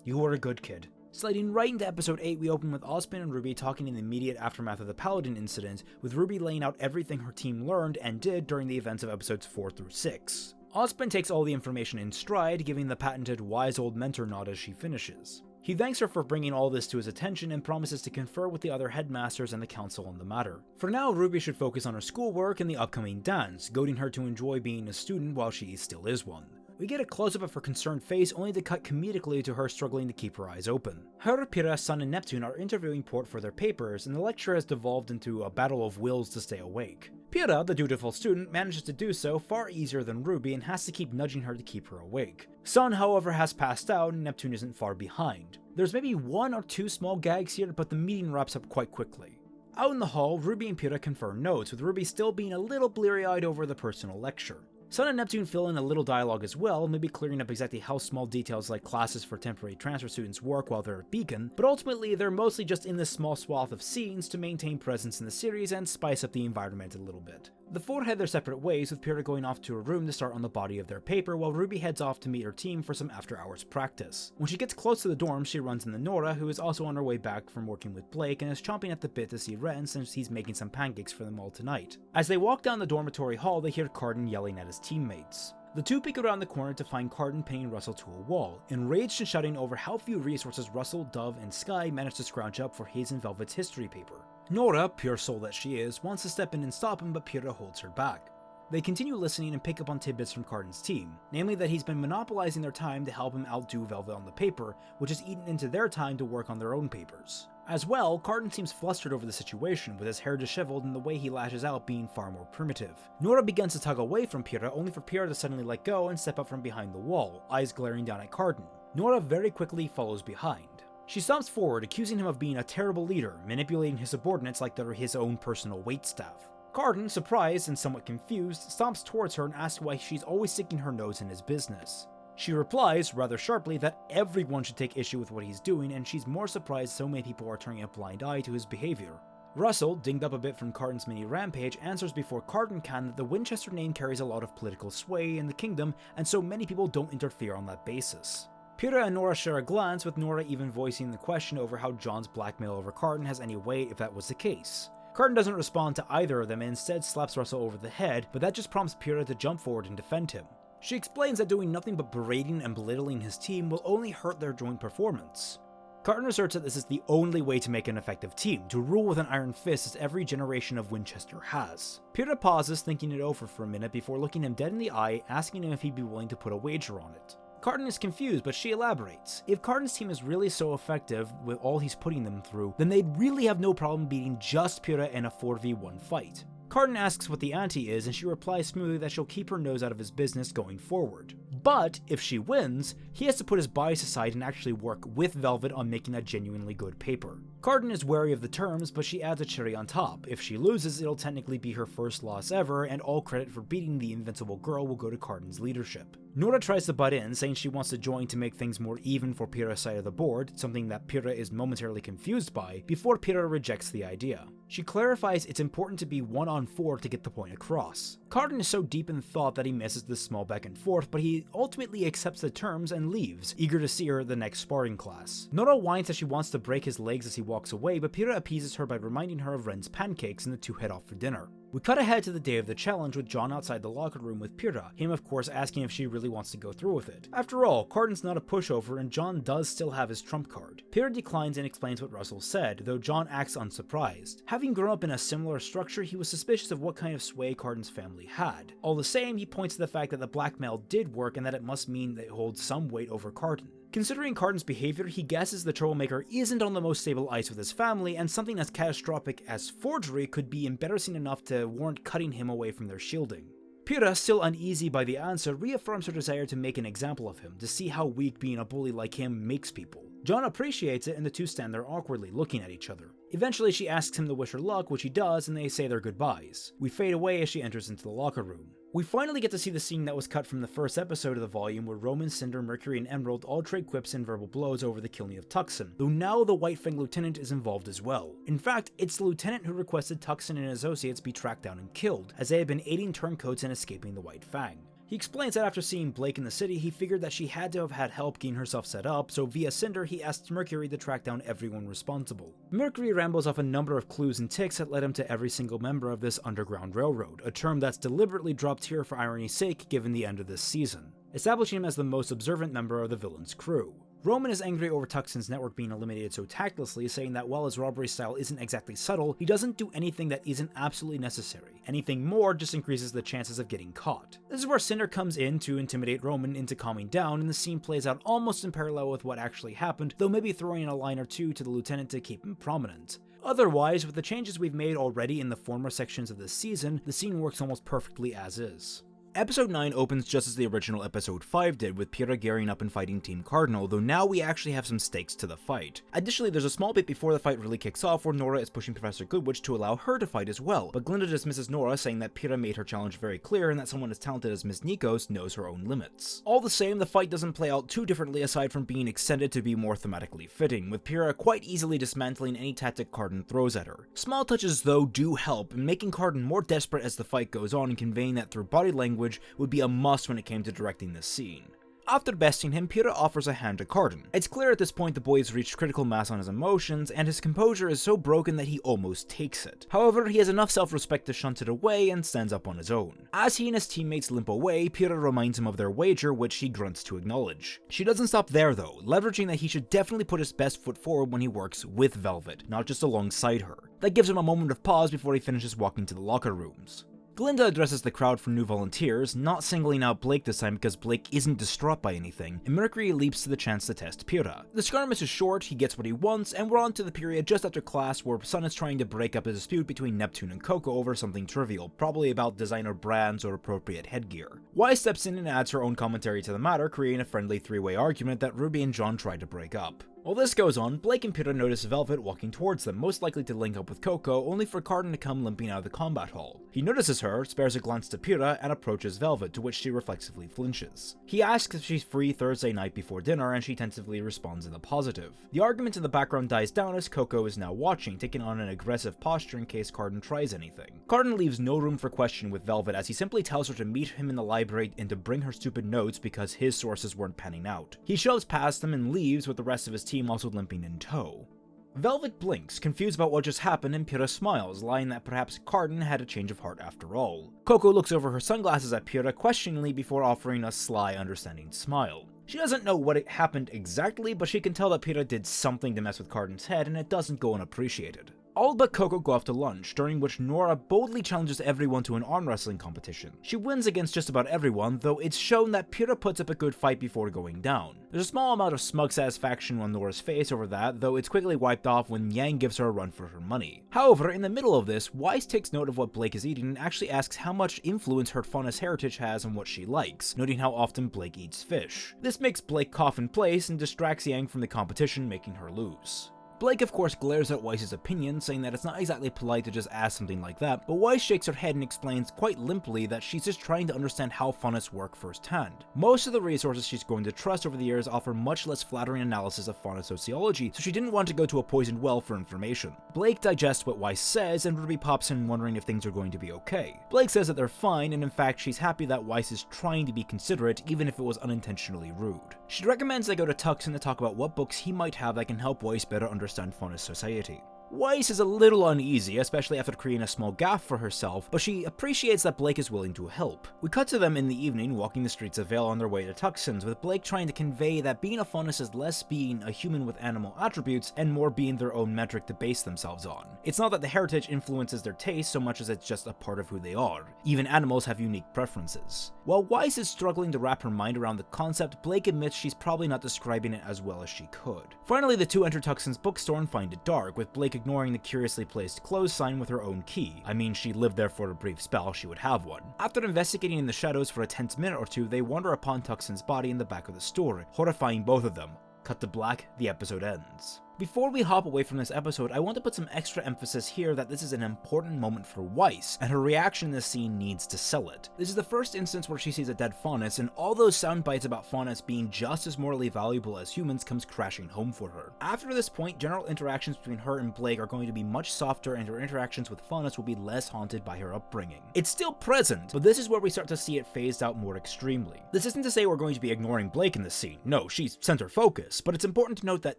You were a good kid. Sliding right into episode 8, we open with Ozpin and RWBY talking in the immediate aftermath of the Paladin incident, with RWBY laying out everything her team learned and did during the events of episodes 4 through 6. Ozpin takes all the information in stride, giving the patented wise old mentor nod as she finishes. He thanks her for bringing all this to his attention and promises to confer with the other headmasters and the council on the matter. For now, RWBY should focus on her schoolwork and the upcoming dance, goading her to enjoy being a student while she still is one. We get a close-up of her concerned face, only to cut comedically to her struggling to keep her eyes open. Her, Pyrrha, Sun, and Neptune are interviewing Port for their papers, and the lecture has devolved into a battle of wills to stay awake. Pyrrha, the dutiful student, manages to do so far easier than RWBY and has to keep nudging her to keep her awake. Sun, however, has passed out, and Neptune isn't far behind. There's maybe one or two small gags here, but the meeting wraps up quite quickly. Out in the hall, RWBY and Pyrrha confer notes, with RWBY still being a little bleary-eyed over the personal lecture. Sun and Neptune fill in a little dialogue as well, maybe clearing up exactly how small details like classes for temporary transfer students work while they're at Beacon, but ultimately they're mostly just in this small swath of scenes to maintain presence in the series and spice up the environment a little bit. The four head their separate ways, with Pyrrha going off to her room to start on the body of their paper, while RWBY heads off to meet her team for some after-hours practice. When she gets close to the dorm, she runs into Nora, who is also on her way back from working with Blake and is chomping at the bit to see Ren since he's making some pancakes for them all tonight. As they walk down the dormitory hall, they hear Karto yelling at his teammates. The two peek around the corner to find Karto pinning Russell to a wall, enraged and shouting over how few resources Russell, Dove, and Sky managed to scrounge up for his and Velvet's history paper. Nora, pure soul that she is, wants to step in and stop him, but Pyrrha holds her back. They continue listening and pick up on tidbits from Karto's team, namely that he's been monopolizing their time to help him outdo Velvet on the paper, which has eaten into their time to work on their own papers. As well, Karto seems flustered over the situation, with his hair disheveled and the way he lashes out being far more primitive. Nora begins to tug away from Pyrrha, only for Pyrrha to suddenly let go and step up from behind the wall, eyes glaring down at Karto. Nora very quickly follows behind. She stomps forward, accusing him of being a terrible leader, manipulating his subordinates like they're his own personal waitstaff. Karto, surprised and somewhat confused, stomps towards her and asks why she's always sticking her nose in his business. She replies, rather sharply, that everyone should take issue with what he's doing, and she's more surprised so many people are turning a blind eye to his behavior. Russell, dinged up a bit from Karto's mini rampage, answers before Karto can that the Winchester name carries a lot of political sway in the kingdom, and so many people don't interfere on that basis. Pyrrha and Nora share a glance, with Nora even voicing the question over how John's blackmail over Karto has any weight if that was the case. Karto doesn't respond to either of them and instead slaps Russell over the head, but that just prompts Pyrrha to jump forward and defend him. She explains that doing nothing but berating and belittling his team will only hurt their joint performance. Karto asserts that this is the only way to make an effective team, to rule with an iron fist as every generation of Winchester has. Pyrrha pauses, thinking it over for a minute before looking him dead in the eye, asking him if he'd be willing to put a wager on it. Karto is confused, but she elaborates. If Karto's team is really so effective with all he's putting them through, then they'd really have no problem beating just Pyrrha in a 4v1 fight. Karto asks what the ante is, and she replies smoothly that she'll keep her nose out of his business going forward. But if she wins, he has to put his bias aside and actually work with Velvet on making a genuinely good paper. Karto is wary of the terms, but she adds a cherry on top. If she loses, it'll technically be her first loss ever, and all credit for beating the invincible girl will go to Karto's leadership. Nora tries to butt in, saying she wants to join to make things more even for Pyrrha's side of the board, something that Pyrrha is momentarily confused by, before Pyrrha rejects the idea. She clarifies it's important to be 1-on-4 to get the point across. Karto is so deep in thought that he misses this small back and forth, but he ultimately accepts the terms and leaves, eager to see her at the next sparring class. Nora whines that she wants to break his legs as he walks away, but Pyrrha appeases her by reminding her of Ren's pancakes, and the two head off for dinner. We cut ahead to the day of the challenge with John outside the locker room with Pyrrha, him of course asking if she really wants to go through with it. After all, Karto's not a pushover and John does still have his trump card. Pyrrha declines and explains what Russell said, though John acts unsurprised. Having grown up in a similar structure, he was suspicious of what kind of sway Karto's family had. All the same, he points to the fact that the blackmail did work and that it must mean they hold some weight over Karto. Considering Karto's behavior, he guesses the troublemaker isn't on the most stable ice with his family, and something as catastrophic as forgery could be embarrassing enough to warrant cutting him away from their shielding. Pyrrha, still uneasy by the answer, reaffirms her desire to make an example of him, to see how weak being a bully like him makes people. John appreciates it and the two stand there awkwardly, looking at each other. Eventually she asks him to wish her luck, which he does, and they say their goodbyes. We fade away as she enters into the locker room. We finally get to see the scene that was cut from the first episode of the volume where Roman, Cinder, Mercury, and Emerald all trade quips and verbal blows over the killing of Tuckson, though now the White Fang lieutenant is involved as well. In fact, it's the lieutenant who requested Tuckson and his associates be tracked down and killed, as they had been aiding turncoats and escaping the White Fang. He explains that after seeing Blake in the city, he figured that she had to have had help getting herself set up, so via Cinder he asked Mercury to track down everyone responsible. Mercury rambles off a number of clues and ticks that led him to every single member of this Underground Railroad, a term that's deliberately dropped here for irony's sake given the end of this season, establishing him as the most observant member of the villain's crew. Roman is angry over Tuckson's network being eliminated so tactlessly, saying that while his robbery style isn't exactly subtle, he doesn't do anything that isn't absolutely necessary. Anything more just increases the chances of getting caught. This is where Cinder comes in to intimidate Roman into calming down, and the scene plays out almost in parallel with what actually happened, though maybe throwing in a line or two to the lieutenant to keep him prominent. Otherwise, with the changes we've made already in the former sections of this season, the scene works almost perfectly as is. Episode 9 opens just as the original Episode 5 did, with Pyrrha gearing up and fighting Team Cardinal, though now we actually have some stakes to the fight. Additionally, there's a small bit before the fight really kicks off where Nora is pushing Professor Goodwitch to allow her to fight as well, but Glinda dismisses Nora, saying that Pyrrha made her challenge very clear and that someone as talented as Ms. Nikos knows her own limits. All the same, the fight doesn't play out too differently aside from being extended to be more thematically fitting, with Pyrrha quite easily dismantling any tactic Karto throws at her. Small touches though do help, in making Karto more desperate as the fight goes on and conveying that through body language would be a must when it came to directing this scene. After besting him, Pyrrha offers a hand to Karto. It's clear at this point the boy has reached critical mass on his emotions, and his composure is so broken that he almost takes it. However, he has enough self-respect to shunt it away and stands up on his own. As he and his teammates limp away, Pyrrha reminds him of their wager, which he grunts to acknowledge. She doesn't stop there though, leveraging that he should definitely put his best foot forward when he works with Velvet, not just alongside her. That gives him a moment of pause before he finishes walking to the locker rooms. Glinda addresses the crowd for new volunteers, not singling out Blake this time because Blake isn't distraught by anything, and Mercury leaps to the chance to test Pyrrha. The skirmish is short, he gets what he wants, and we're on to the period just after class where Sun is trying to break up a dispute between Neptune and Coco over something trivial, probably about designer brands or appropriate headgear. Y steps in and adds her own commentary to the matter, creating a friendly three-way argument that Ruby and John tried to break up. While this goes on, Blake and Pyrrha notice Velvet walking towards them, most likely to link up with Coco, only for Karto to come limping out of the combat hall. He notices her, spares a glance to Pyrrha, and approaches Velvet, to which she reflexively flinches. He asks if she's free Thursday night before dinner, and she tentatively responds in the positive. The argument in the background dies down as Coco is now watching, taking on an aggressive posture in case Karto tries anything. Karto leaves no room for question with Velvet as he simply tells her to meet him in the library and to bring her stupid notes because his sources weren't panning out. He shoves past them and leaves with the rest of his team also limping in tow. Velvet blinks, confused about what just happened, and Pyrrha smiles, lying that perhaps Karto had a change of heart after all. Coco looks over her sunglasses at Pyrrha questioningly before offering a sly, understanding smile. She doesn't know what happened exactly, but she can tell that Pyrrha did something to mess with Karto's head, and it doesn't go unappreciated. All but Coco go off to lunch, during which Nora boldly challenges everyone to an arm wrestling competition. She wins against just about everyone, though it's shown that Pyrrha puts up a good fight before going down. There's a small amount of smug satisfaction on Nora's face over that, though it's quickly wiped off when Yang gives her a run for her money. However, in the middle of this, Wise takes note of what Blake is eating and actually asks how much influence her Faunus heritage has on what she likes, noting how often Blake eats fish. This makes Blake cough in place and distracts Yang from the competition, making her lose. Blake of course glares at Weiss's opinion, saying that it's not exactly polite to just ask something like that, but Weiss shakes her head and explains quite limply that she's just trying to understand how Faunus work firsthand. Most of the resources she's going to trust over the years offer much less flattering analysis of fauna sociology, so she didn't want to go to a poisoned well for information. Blake digests what Weiss says, and Ruby pops in wondering if things are going to be okay. Blake says that they're fine, and in fact she's happy that Weiss is trying to be considerate even if it was unintentionally rude. She recommends they go to Tuckson to talk about what books he might have that can help Weiss better understand fauna society. Weiss is a little uneasy, especially after creating a small gaffe for herself, but she appreciates that Blake is willing to help. We cut to them in the evening walking the streets of Vale on their way to Tuckson's, with Blake trying to convey that being a faunus is less being a human with animal attributes and more being their own metric to base themselves on. It's not that the heritage influences their taste so much as it's just a part of who they are. Even animals have unique preferences. While Weiss is struggling to wrap her mind around the concept, Blake admits she's probably not describing it as well as she could. Finally, the two enter Tuckson's bookstore and find it dark, with Blake ignoring the curiously placed close sign with her own key. I mean, she lived there for a brief spell, she would have one. After investigating in the shadows for a tense minute or two, they wander upon Tuckson's body in the back of the store, horrifying both of them. Cut to black, the episode ends. Before we hop away from this episode, I want to put some extra emphasis here that this is an important moment for Weiss, and her reaction in this scene needs to sell it. This is the first instance where she sees a dead faunus, and all those sound bites about faunus being just as morally valuable as humans comes crashing home for her. After this point, general interactions between her and Blake are going to be much softer, and her interactions with faunus will be less haunted by her upbringing. It's still present, but this is where we start to see it phased out more extremely. This isn't to say we're going to be ignoring Blake in this scene. No, she's center focus, but it's important to note that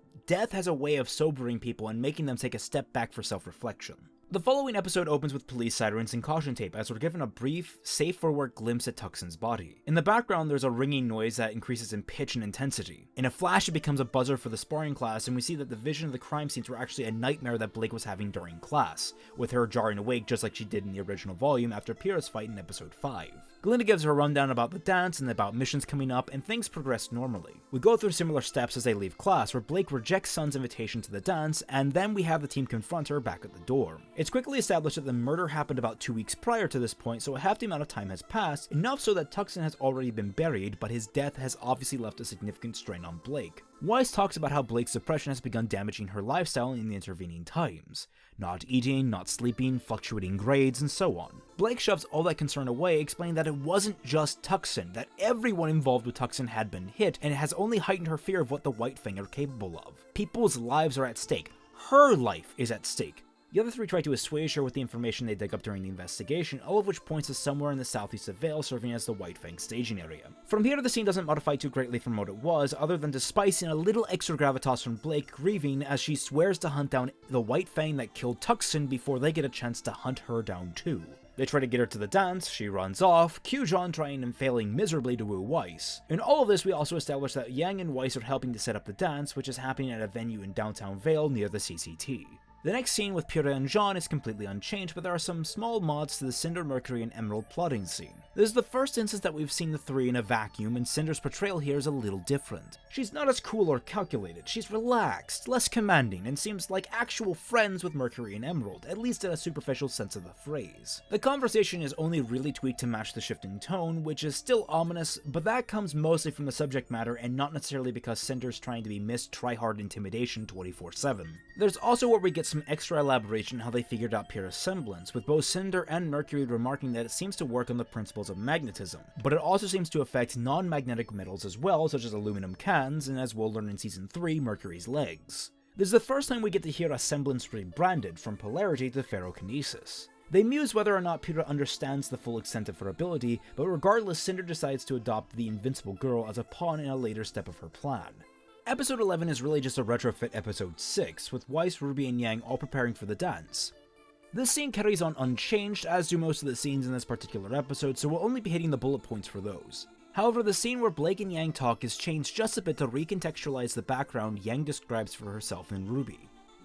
death has a way of sobering people and making them take a step back for self-reflection. The following episode opens with police sirens and caution tape as we're given a brief, safe-for-work glimpse at Tuckson's body. In the background, there's a ringing noise that increases in pitch and intensity. In a flash, it becomes a buzzer for the sparring class, and we see that the vision of the crime scenes were actually a nightmare that Blake was having during class, with her jarring awake just like she did in the original volume after Pyrrha's fight in episode 5. Glinda gives her a rundown about the dance and about missions coming up, and things progress normally. We go through similar steps as they leave class, where Blake rejects Sun's invitation to the dance, and then we have the team confront her back at the door. It's quickly established that the murder happened about 2 weeks prior to this point, so a hefty amount of time has passed, enough so that Tuckson has already been buried, but his death has obviously left a significant strain on Blake. Weiss talks about how Blake's depression has begun damaging her lifestyle in the intervening times. Not eating, not sleeping, fluctuating grades, and so on. Blake shoves all that concern away, explaining that it wasn't just Tuckson, that everyone involved with Tuckson had been hit, and it has only heightened her fear of what the White Fang are capable of. People's lives are at stake. Her life is at stake. The other three try to assuage her with the information they dig up during the investigation, all of which points to somewhere in the southeast of Vale serving as the White Fang staging area. From here, the scene doesn't modify too greatly from what it was, other than to spice in a little extra gravitas from Blake grieving as she swears to hunt down the White Fang that killed Tuckson before they get a chance to hunt her down too. They try to get her to the dance, she runs off, cue John trying and failing miserably to woo Weiss. In all of this, we also establish that Yang and Weiss are helping to set up the dance, which is happening at a venue in downtown Vale near the CCT. The next scene with Pyrrha and Jean is completely unchanged, but there are some small mods to the Cinder, Mercury, and Emerald plotting scene. This is the first instance that we've seen the three in a vacuum, and Cinder's portrayal here is a little different. She's not as cool or calculated, she's relaxed, less commanding, and seems like actual friends with Mercury and Emerald, at least in a superficial sense of the phrase. The conversation is only really tweaked to match the shift in tone, which is still ominous, but that comes mostly from the subject matter and not necessarily because Cinder's trying to be Miss Tryhard Intimidation 24/7. There's also where we get some extra elaboration on how they figured out Pyrrha's semblance, with both Cinder and Mercury remarking that it seems to work on the principles of magnetism, but it also seems to affect non-magnetic metals as well, such as aluminum cans, and as we'll learn in Season 3, Mercury's legs. This is the first time we get to hear a semblance rebranded from polarity to ferrokinesis. They muse whether or not Pyrrha understands the full extent of her ability, but regardless, Cinder decides to adopt the Invincible Girl as a pawn in a later step of her plan. Episode 11 is really just a retrofit episode 6, with Weiss, Ruby, and Yang all preparing for the dance. This scene carries on unchanged, as do most of the scenes in this particular episode, so we'll only be hitting the bullet points for those. However, the scene where Blake and Yang talk is changed just a bit to recontextualize the background Yang describes for herself in RWBY.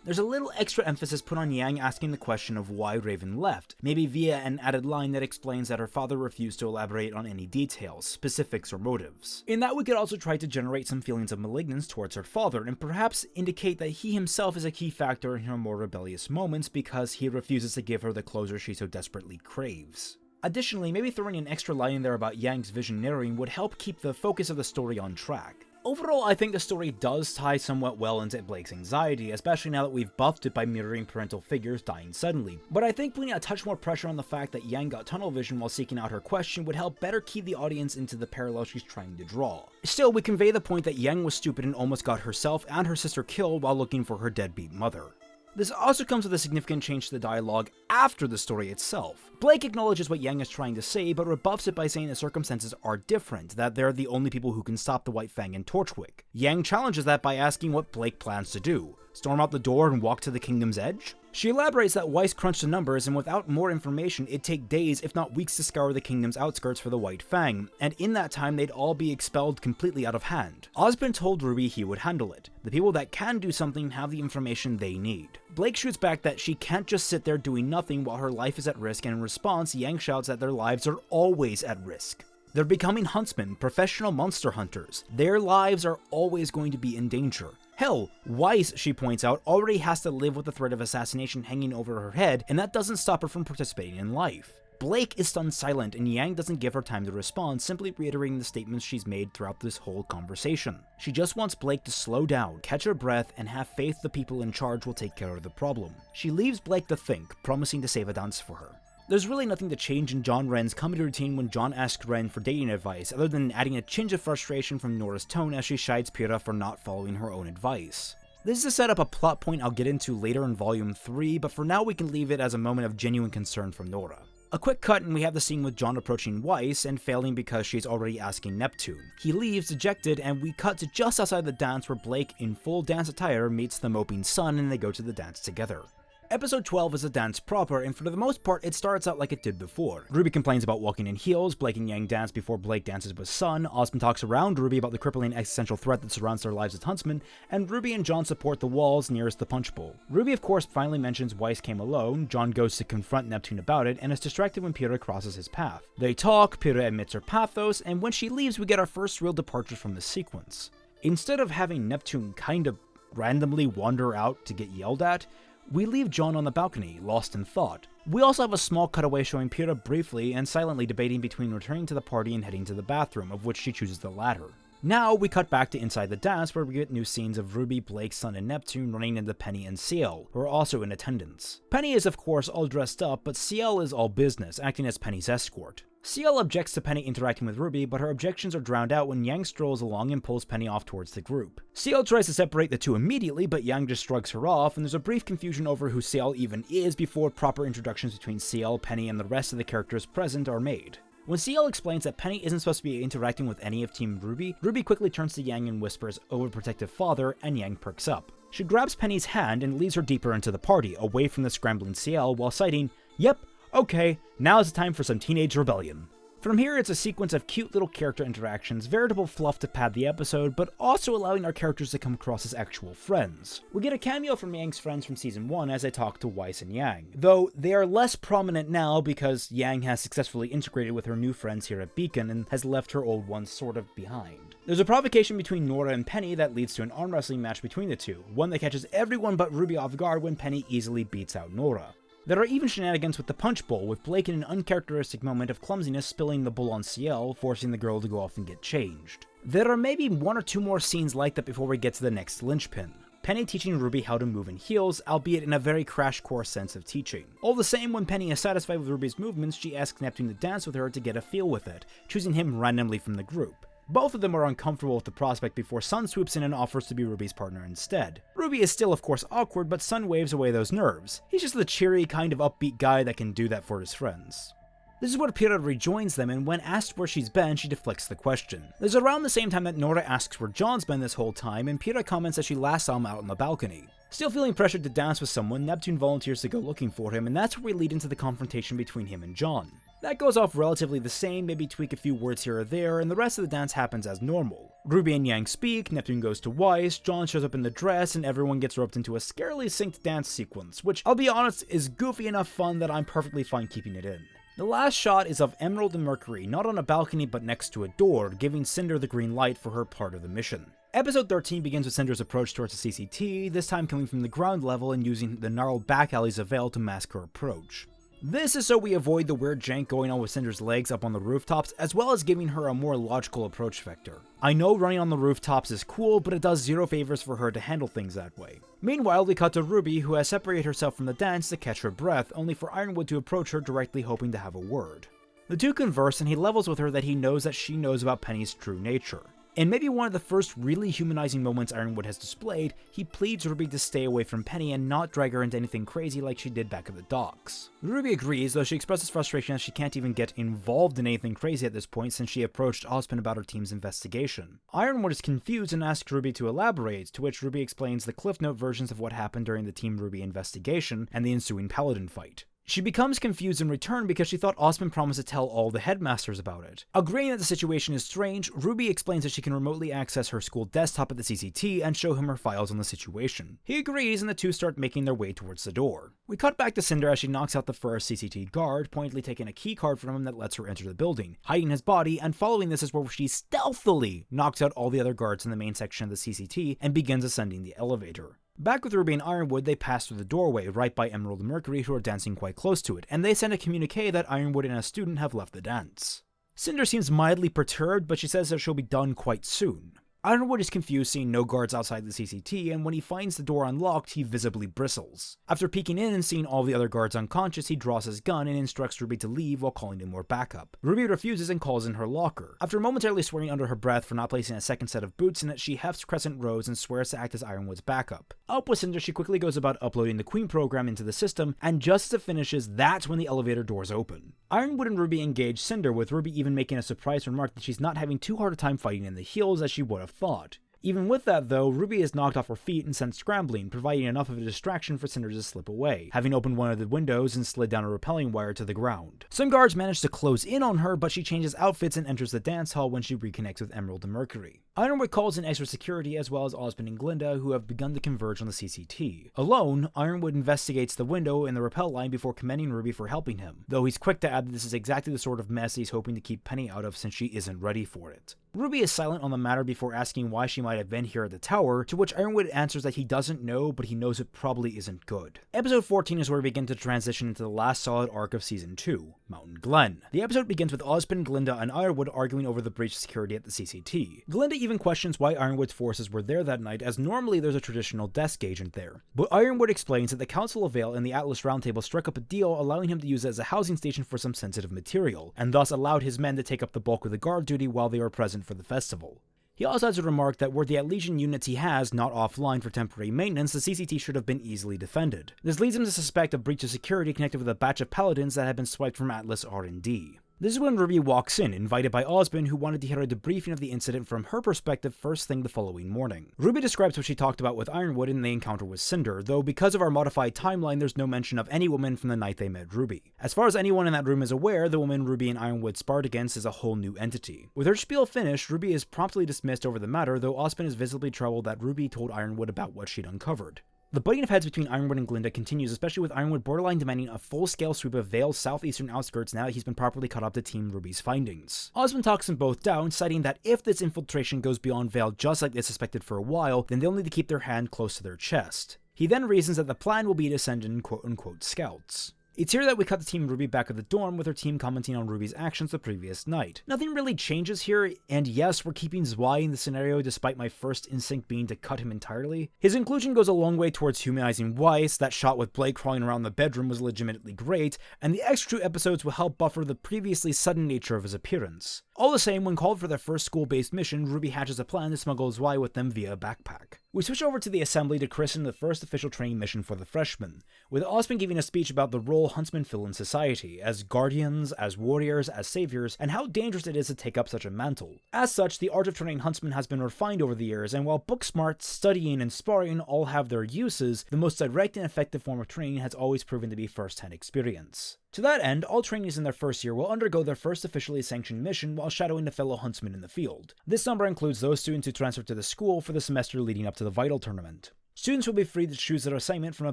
There's a little extra emphasis put on Yang asking the question of why Raven left, maybe via an added line that explains that her father refused to elaborate on any details, specifics, or motives. In that, we could also try to generate some feelings of malignance towards her father, and perhaps indicate that he himself is a key factor in her more rebellious moments because he refuses to give her the closure she so desperately craves. Additionally, maybe throwing an extra line in there about Yang's visioneering would help keep the focus of the story on track. Overall, I think the story does tie somewhat well into Blake's anxiety, especially now that we've buffed it by mirroring parental figures dying suddenly. But I think putting a touch more pressure on the fact that Yang got tunnel vision while seeking out her question would help better key the audience into the parallel she's trying to draw. Still, we convey the point that Yang was stupid and almost got herself and her sister killed while looking for her deadbeat mother. This also comes with a significant change to the dialogue after the story itself. Blake acknowledges what Yang is trying to say, but rebuffs it by saying the circumstances are different, that they're the only people who can stop the White Fang and Torchwick. Yang challenges that by asking what Blake plans to do. Storm out the door and walk to the kingdom's edge? She elaborates that Weiss crunched the numbers, and without more information, it'd take days, if not weeks, to scour the kingdom's outskirts for the White Fang, and in that time they'd all be expelled completely out of hand. Ozpin told RWBY he would handle it. The people that can do something have the information they need. Blake shoots back that she can't just sit there doing nothing while her life is at risk, and in response, Yang shouts that their lives are always at risk. They're becoming huntsmen, professional monster hunters. Their lives are always going to be in danger. Hell, Weiss, she points out, already has to live with the threat of assassination hanging over her head, and that doesn't stop her from participating in life. Blake is stunned silent, and Yang doesn't give her time to respond, simply reiterating the statements she's made throughout this whole conversation. She just wants Blake to slow down, catch her breath, and have faith the people in charge will take care of the problem. She leaves Blake to think, promising to save a dance for her. There's really nothing to change in John Ren's comedy routine when John asks Ren for dating advice, other than adding a tinge of frustration from Nora's tone as she chides Pyrrha for not following her own advice. This is to set up a plot point I'll get into later in Volume 3, but for now we can leave it as a moment of genuine concern from Nora. A quick cut and we have the scene with John approaching Weiss and failing because she's already asking Neptune. He leaves dejected and we cut to just outside the dance where Blake, in full dance attire, meets the moping son and they go to the dance together. Episode 12 is a dance proper, and for the most part, it starts out like it did before. RWBY complains about walking in heels, Blake and Yang dance before Blake dances with Sun, Ozpin talks around RWBY about the crippling existential threat that surrounds their lives as huntsmen, and RWBY and John support the walls nearest the punch bowl. RWBY of course finally mentions Weiss came alone, John goes to confront Neptune about it, and is distracted when Pyrrha crosses his path. They talk, Pyrrha admits her pathos, and when she leaves we get our first real departure from this sequence. Instead of having Neptune kind of randomly wander out to get yelled at, we leave John on the balcony, lost in thought. We also have a small cutaway showing Pyrrha briefly and silently debating between returning to the party and heading to the bathroom, of which she chooses the latter. Now we cut back to inside the dance where we get new scenes of RWBY, Blake, Sun, and Neptune running into Penny and CL, who are also in attendance. Penny is of course all dressed up, but CL is all business, acting as Penny's escort. CL objects to Penny interacting with RWBY, but her objections are drowned out when Yang strolls along and pulls Penny off towards the group. CL tries to separate the two immediately, but Yang just shrugs her off, and there's a brief confusion over who CL even is before proper introductions between CL, Penny, and the rest of the characters present are made. When CL explains that Penny isn't supposed to be interacting with any of Team RWBY, RWBY quickly turns to Yang and whispers, "Overprotective father," and Yang perks up. She grabs Penny's hand and leads her deeper into the party, away from the scrambling CL, while citing, "Yep, okay, now is the time for some teenage rebellion." From here, it's a sequence of cute little character interactions, veritable fluff to pad the episode, but also allowing our characters to come across as actual friends. We get a cameo from Yang's friends from Season 1 as they talk to Weiss and Yang, though they are less prominent now because Yang has successfully integrated with her new friends here at Beacon and has left her old ones sort of behind. There's a provocation between Nora and Penny that leads to an arm wrestling match between the two, one that catches everyone but RWBY off guard when Penny easily beats out Nora. There are even shenanigans with the punch bowl, with Blake in an uncharacteristic moment of clumsiness spilling the bowl on CL, forcing the girl to go off and get changed. There are maybe one or two more scenes like that before we get to the next linchpin. Penny teaching RWBY how to move in heels, albeit in a very crash course sense of teaching. All the same, when Penny is satisfied with RWBY's movements, she asks Neptune to dance with her to get a feel with it, choosing him randomly from the group. Both of them are uncomfortable with the prospect before Sun swoops in and offers to be RWBY's partner instead. RWBY is still of course awkward, but Sun waves away those nerves. He's just the cheery, kind of upbeat guy that can do that for his friends. This is where Pyrrha rejoins them, and when asked where she's been, she deflects the question. There's around the same time that Nora asks where John's been this whole time, and Pyrrha comments that she last saw him out on the balcony. Still feeling pressured to dance with someone, Neptune volunteers to go looking for him, and that's where we lead into the confrontation between him and John. That goes off relatively the same, maybe tweak a few words here or there, and the rest of the dance happens as normal. RWBY and Yang speak, Neptune goes to Weiss, John shows up in the dress, and everyone gets roped into a scarily synced dance sequence, which, I'll be honest, is goofy enough fun that I'm perfectly fine keeping it in. The last shot is of Emerald and Mercury, not on a balcony but next to a door, giving Cinder the green light for her part of the mission. Episode 13 begins with Cinder's approach towards the CCT, this time coming from the ground level and using the gnarled back alleys of Vale to mask her approach. This is so we avoid the weird jank going on with Cinder's legs up on the rooftops, as well as giving her a more logical approach vector. I know running on the rooftops is cool, but it does zero favors for her to handle things that way. Meanwhile, we cut to RWBY, who has separated herself from the dance to catch her breath, only for Ironwood to approach her directly hoping to have a word. The two converse, and he levels with her that he knows that she knows about Penny's true nature. In maybe one of the first really humanizing moments Ironwood has displayed, he pleads RWBY to stay away from Penny and not drag her into anything crazy like she did back at the docks. RWBY agrees, though she expresses frustration as she can't even get involved in anything crazy at this point since she approached Ozpin about her team's investigation. Ironwood is confused and asks RWBY to elaborate, to which RWBY explains the Cliff Note versions of what happened during the Team RWBY investigation and the ensuing Paladin fight. She becomes confused in return because she thought Ozpin promised to tell all the headmasters about it. Agreeing that the situation is strange, RWBY explains that she can remotely access her school desktop at the CCT and show him her files on the situation. He agrees and the two start making their way towards the door. We cut back to Cinder as she knocks out the first CCT guard, pointedly taking a key card from him that lets her enter the building, hiding his body, and following this is where she stealthily knocks out all the other guards in the main section of the CCT and begins ascending the elevator. Back with RWBY and Ironwood, they pass through the doorway, right by Emerald and Mercury, who are dancing quite close to it, and they send a communique that Ironwood and a student have left the dance. Cinder seems mildly perturbed, but she says that she'll be done quite soon. Ironwood is confused seeing no guards outside the CCT, and when he finds the door unlocked, he visibly bristles. After peeking in and seeing all the other guards unconscious, he draws his gun and instructs RWBY to leave while calling in more backup. RWBY refuses and calls in her locker. After momentarily swearing under her breath for not placing a second set of boots in it, she hefts Crescent Rose and swears to act as Ironwood's backup. Up with Cinder, she quickly goes about uploading the Queen program into the system, and just as it finishes, that's when the elevator doors open. Ironwood and RWBY engage Cinder, with RWBY even making a surprise remark that she's not having too hard a time fighting in the heels as she would have thought. Even with that though, RWBY is knocked off her feet and sent scrambling, providing enough of a distraction for Cinder to slip away, having opened one of the windows and slid down a rappelling wire to the ground. Some guards manage to close in on her, but she changes outfits and enters the dance hall when she reconnects with Emerald and Mercury. Ironwood calls in extra security as well as Ozpin and Glinda, who have begun to converge on the CCT. Alone, Ironwood investigates the window in the rappel line before commending RWBY for helping him, though he's quick to add that this is exactly the sort of mess he's hoping to keep Penny out of since she isn't ready for it. RWBY is silent on the matter before asking why she might have been here at the tower, to which Ironwood answers that he doesn't know, but he knows it probably isn't good. Episode 14 is where we begin to transition into the last solid arc of Season 2, Mountain Glen. The episode begins with Ozpin, Glinda, and Ironwood arguing over the breach of security at the CCT. Glinda even questions why Ironwood's forces were there that night, as normally there's a traditional desk agent there. But Ironwood explains that the Council of Vale and the Atlas Roundtable struck up a deal allowing him to use it as a housing station for some sensitive material, and thus allowed his men to take up the bulk of the guard duty while they were present for the festival. He also has a remark that were the Atlesian units he has not offline for temporary maintenance, the CCT should have been easily defended. This leads him to suspect a breach of security connected with a batch of Paladins that had been swiped from Atlas R&D. This is when RWBY walks in, invited by Ozpin, who wanted to hear a debriefing of the incident from her perspective first thing the following morning. RWBY describes what she talked about with Ironwood in the encounter with Cinder, though because of our modified timeline there's no mention of any woman from the night they met RWBY. As far as anyone in that room is aware, the woman RWBY and Ironwood sparred against is a whole new entity. With her spiel finished, RWBY is promptly dismissed over the matter, though Ozpin is visibly troubled that RWBY told Ironwood about what she'd uncovered. The butting of heads between Ironwood and Glinda continues, especially with Ironwood borderline demanding a full-scale sweep of Vale's southeastern outskirts now that he's been properly caught up to Team RWBY's findings. Ozpin talks them both down, citing that if this infiltration goes beyond Vale just like they suspected for a while, then they'll need to keep their hand close to their chest. He then reasons that the plan will be to send in quote-unquote scouts. It's here that we cut the Team RWBY back at the dorm with her team commenting on RWBY's actions the previous night. Nothing really changes here, and yes, we're keeping Zwei in the scenario despite my first instinct being to cut him entirely. His inclusion goes a long way towards humanizing Weiss, that shot with Blake crawling around the bedroom was legitimately great, and the extra 2 episodes will help buffer the previously sudden nature of his appearance. All the same, when called for their first school-based mission, RWBY hatches a plan to smuggle Zwei with them via a backpack. We switch over to the assembly to christen the first official training mission for the freshmen, with Ozpin giving a speech about the role huntsmen fill in society, as guardians, as warriors, as saviors, and how dangerous it is to take up such a mantle. As such, the art of training huntsmen has been refined over the years, and while book smart, studying, and sparring all have their uses, the most direct and effective form of training has always proven to be first-hand experience. To that end, all trainees in their first year will undergo their first officially sanctioned mission while shadowing a fellow huntsman in the field. This number includes those students who transfer to the school for the semester leading up to the Vital Tournament. Students will be free to choose their assignment from a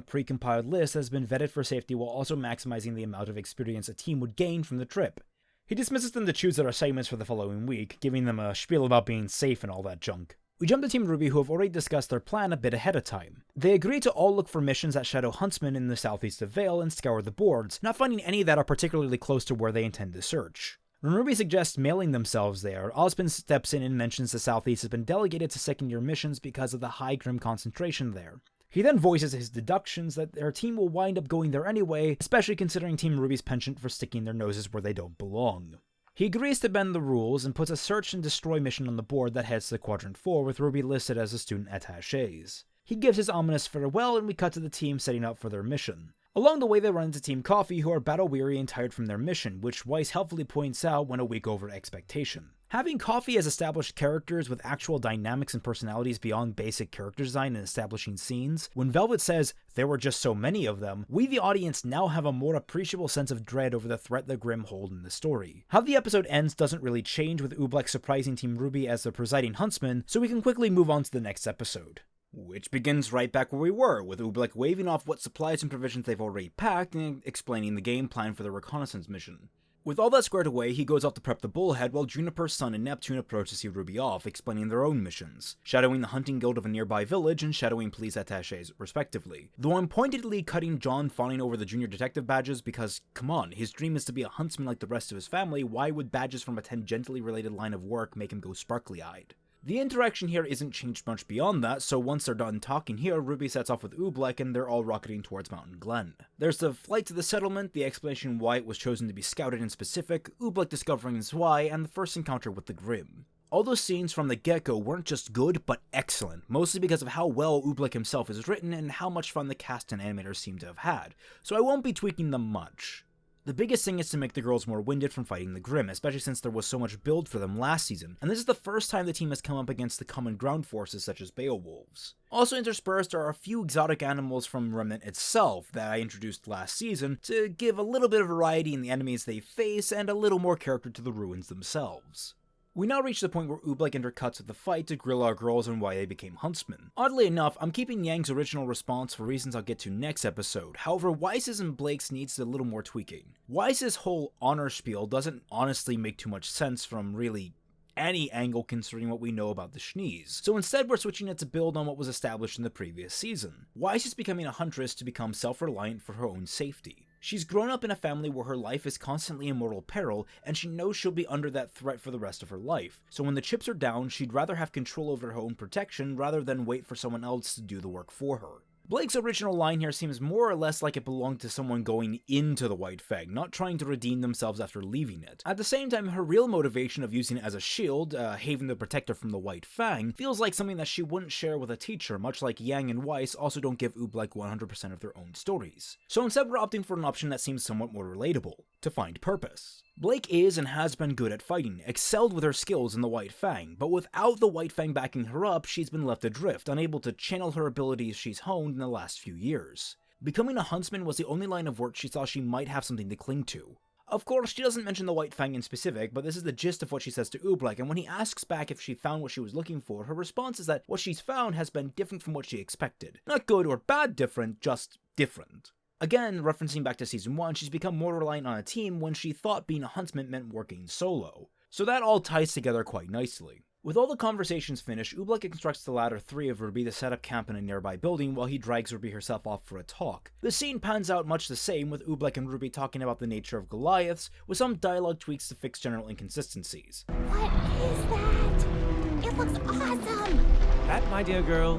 pre-compiled list that has been vetted for safety while also maximizing the amount of experience a team would gain from the trip. He dismisses them to choose their assignments for the following week, giving them a spiel about being safe and all that junk. We jump to Team RWBY, who have already discussed their plan a bit ahead of time. They agree to all look for missions at Shadow Huntsman in the southeast of Vale and scour the boards, not finding any that are particularly close to where they intend to search. When RWBY suggests mailing themselves there, Ozpin steps in and mentions the southeast has been delegated to second-year missions because of the high Grim concentration there. He then voices his deductions that their team will wind up going there anyway, especially considering Team RWBY's penchant for sticking their noses where they don't belong. He agrees to bend the rules and puts a search and destroy mission on the board that heads to Quadrant 4 with RWBY listed as a student attachés. He gives his ominous farewell and we cut to the team setting up for their mission. Along the way they run into Team Coffee, who are battle-weary and tired from their mission, which Weiss helpfully points out went a week over expectation. Having Coffee as established characters with actual dynamics and personalities beyond basic character design and establishing scenes, when Velvet says, "there were just so many of them," we the audience now have a more appreciable sense of dread over the threat the Grim hold in the story. How the episode ends doesn't really change, with Oobleck surprising Team RWBY as the presiding huntsman, so we can quickly move on to the next episode. Which begins right back where we were, with Oobleck waving off what supplies and provisions they've already packed and explaining the game plan for the reconnaissance mission. With all that squared away, he goes off to prep the bullhead while Juniper, Sun, and Neptune approach to see RWBY off, explaining their own missions, shadowing the hunting guild of a nearby village and shadowing police attachés, respectively. Though I'm pointedly cutting John fawning over the junior detective badges because, come on, his dream is to be a huntsman like the rest of his family, why would badges from a tangentially related line of work make him go sparkly-eyed? The interaction here isn't changed much beyond that, so once they're done talking here, RWBY sets off with Oobleck and they're all rocketing towards Mountain Glen. There's the flight to the settlement, the explanation why it was chosen to be scouted in specific, Oobleck discovering his why, and the first encounter with the Grim. All those scenes from the get-go weren't just good, but excellent, mostly because of how well Oobleck himself is written and how much fun the cast and animators seem to have had, so I won't be tweaking them much. The biggest thing is to make the girls more winded from fighting the Grim, especially since there was so much build for them last season, and this is the first time the team has come up against the common ground forces such as Beowulfs. Also interspersed are a few exotic animals from Remnant itself that I introduced last season to give a little bit of variety in the enemies they face and a little more character to the ruins themselves. We now reach the point where Oobleck intercuts with the fight to grill our girls on why they became huntsmen. Oddly enough, I'm keeping Yang's original response for reasons I'll get to next episode, however Weiss's and Blake's needs a little more tweaking. Weiss's whole honor spiel doesn't honestly make too much sense from really any angle considering what we know about the Schnees, so instead we're switching it to build on what was established in the previous season. Weiss is becoming a huntress to become self-reliant for her own safety. She's grown up in a family where her life is constantly in mortal peril, and she knows she'll be under that threat for the rest of her life, so when the chips are down, she'd rather have control over her own protection rather than wait for someone else to do the work for her. Blake's original line here seems more or less like it belonged to someone going into the White Fang, not trying to redeem themselves after leaving it. At the same time, her real motivation of using it as a shield, Haven the Protector from the White Fang, feels like something that she wouldn't share with a teacher, much like Yang and Weiss also don't give Oobleck 100% of their own stories. So instead we're opting for an option that seems somewhat more relatable, to find purpose. Blake is and has been good at fighting, excelled with her skills in the White Fang, but without the White Fang backing her up, she's been left adrift, unable to channel her abilities she's honed in the last few years. Becoming a huntsman was the only line of work she saw she might have something to cling to. Of course, she doesn't mention the White Fang in specific, but this is the gist of what she says to Oobleck, and when he asks back if she found what she was looking for, her response is that what she's found has been different from what she expected. Not good or bad different, just different. Again, referencing back to Season 1, she's become more reliant on a team when she thought being a huntsman meant working solo. So that all ties together quite nicely. With all the conversations finished, Oobleck instructs the latter three of RWBY to set up camp in a nearby building while he drags RWBY herself off for a talk. The scene pans out much the same, with Oobleck and RWBY talking about the nature of Goliaths, with some dialogue tweaks to fix general inconsistencies. What is that? It looks awesome! That, my dear girl,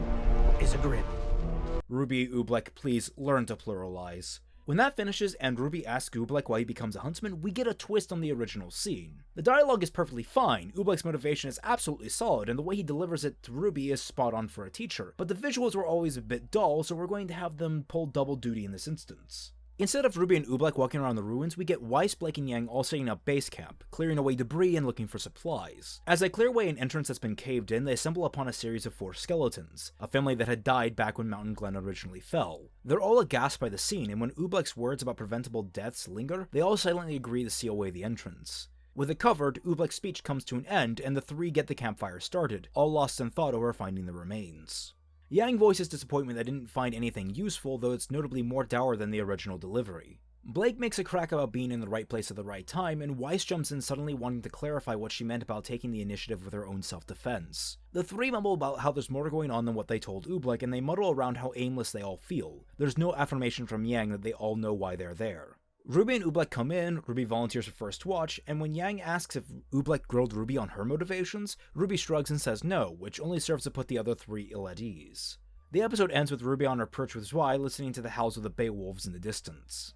is a grin. RWBY, Oobleck, please learn to pluralize. When that finishes and RWBY asks Oobleck why he becomes a huntsman, we get a twist on the original scene. The dialogue is perfectly fine, Oobleck's motivation is absolutely solid, and the way he delivers it to RWBY is spot on for a teacher, but the visuals were always a bit dull, so we're going to have them pull double duty in this instance. Instead of RWBY and Oobleck walking around the ruins, we get Weiss, Blake, and Yang all setting up base camp, clearing away debris and looking for supplies. As they clear away an entrance that's been caved in, they assemble upon a series of 4 skeletons, a family that had died back when Mountain Glen originally fell. They're all aghast by the scene, and when Oobleck's words about preventable deaths linger, they all silently agree to seal away the entrance. With it covered, Oobleck's speech comes to an end, and the 3 get the campfire started, all lost in thought over finding the remains. Yang voices disappointment that didn't find anything useful, though it's notably more dour than the original delivery. Blake makes a crack about being in the right place at the right time, and Weiss jumps in suddenly wanting to clarify what she meant about taking the initiative with her own self-defense. The three mumble about how there's more going on than what they told Oobleck, and they muddle around how aimless they all feel. There's no affirmation from Yang that they all know why they're there. RWBY and Oobleck come in, RWBY volunteers for first watch, and when Yang asks if Oobleck grilled RWBY on her motivations, RWBY shrugs and says no, which only serves to put the other three ill at ease. The episode ends with RWBY on her perch with Zwei listening to the howls of the Beowulfs in the distance.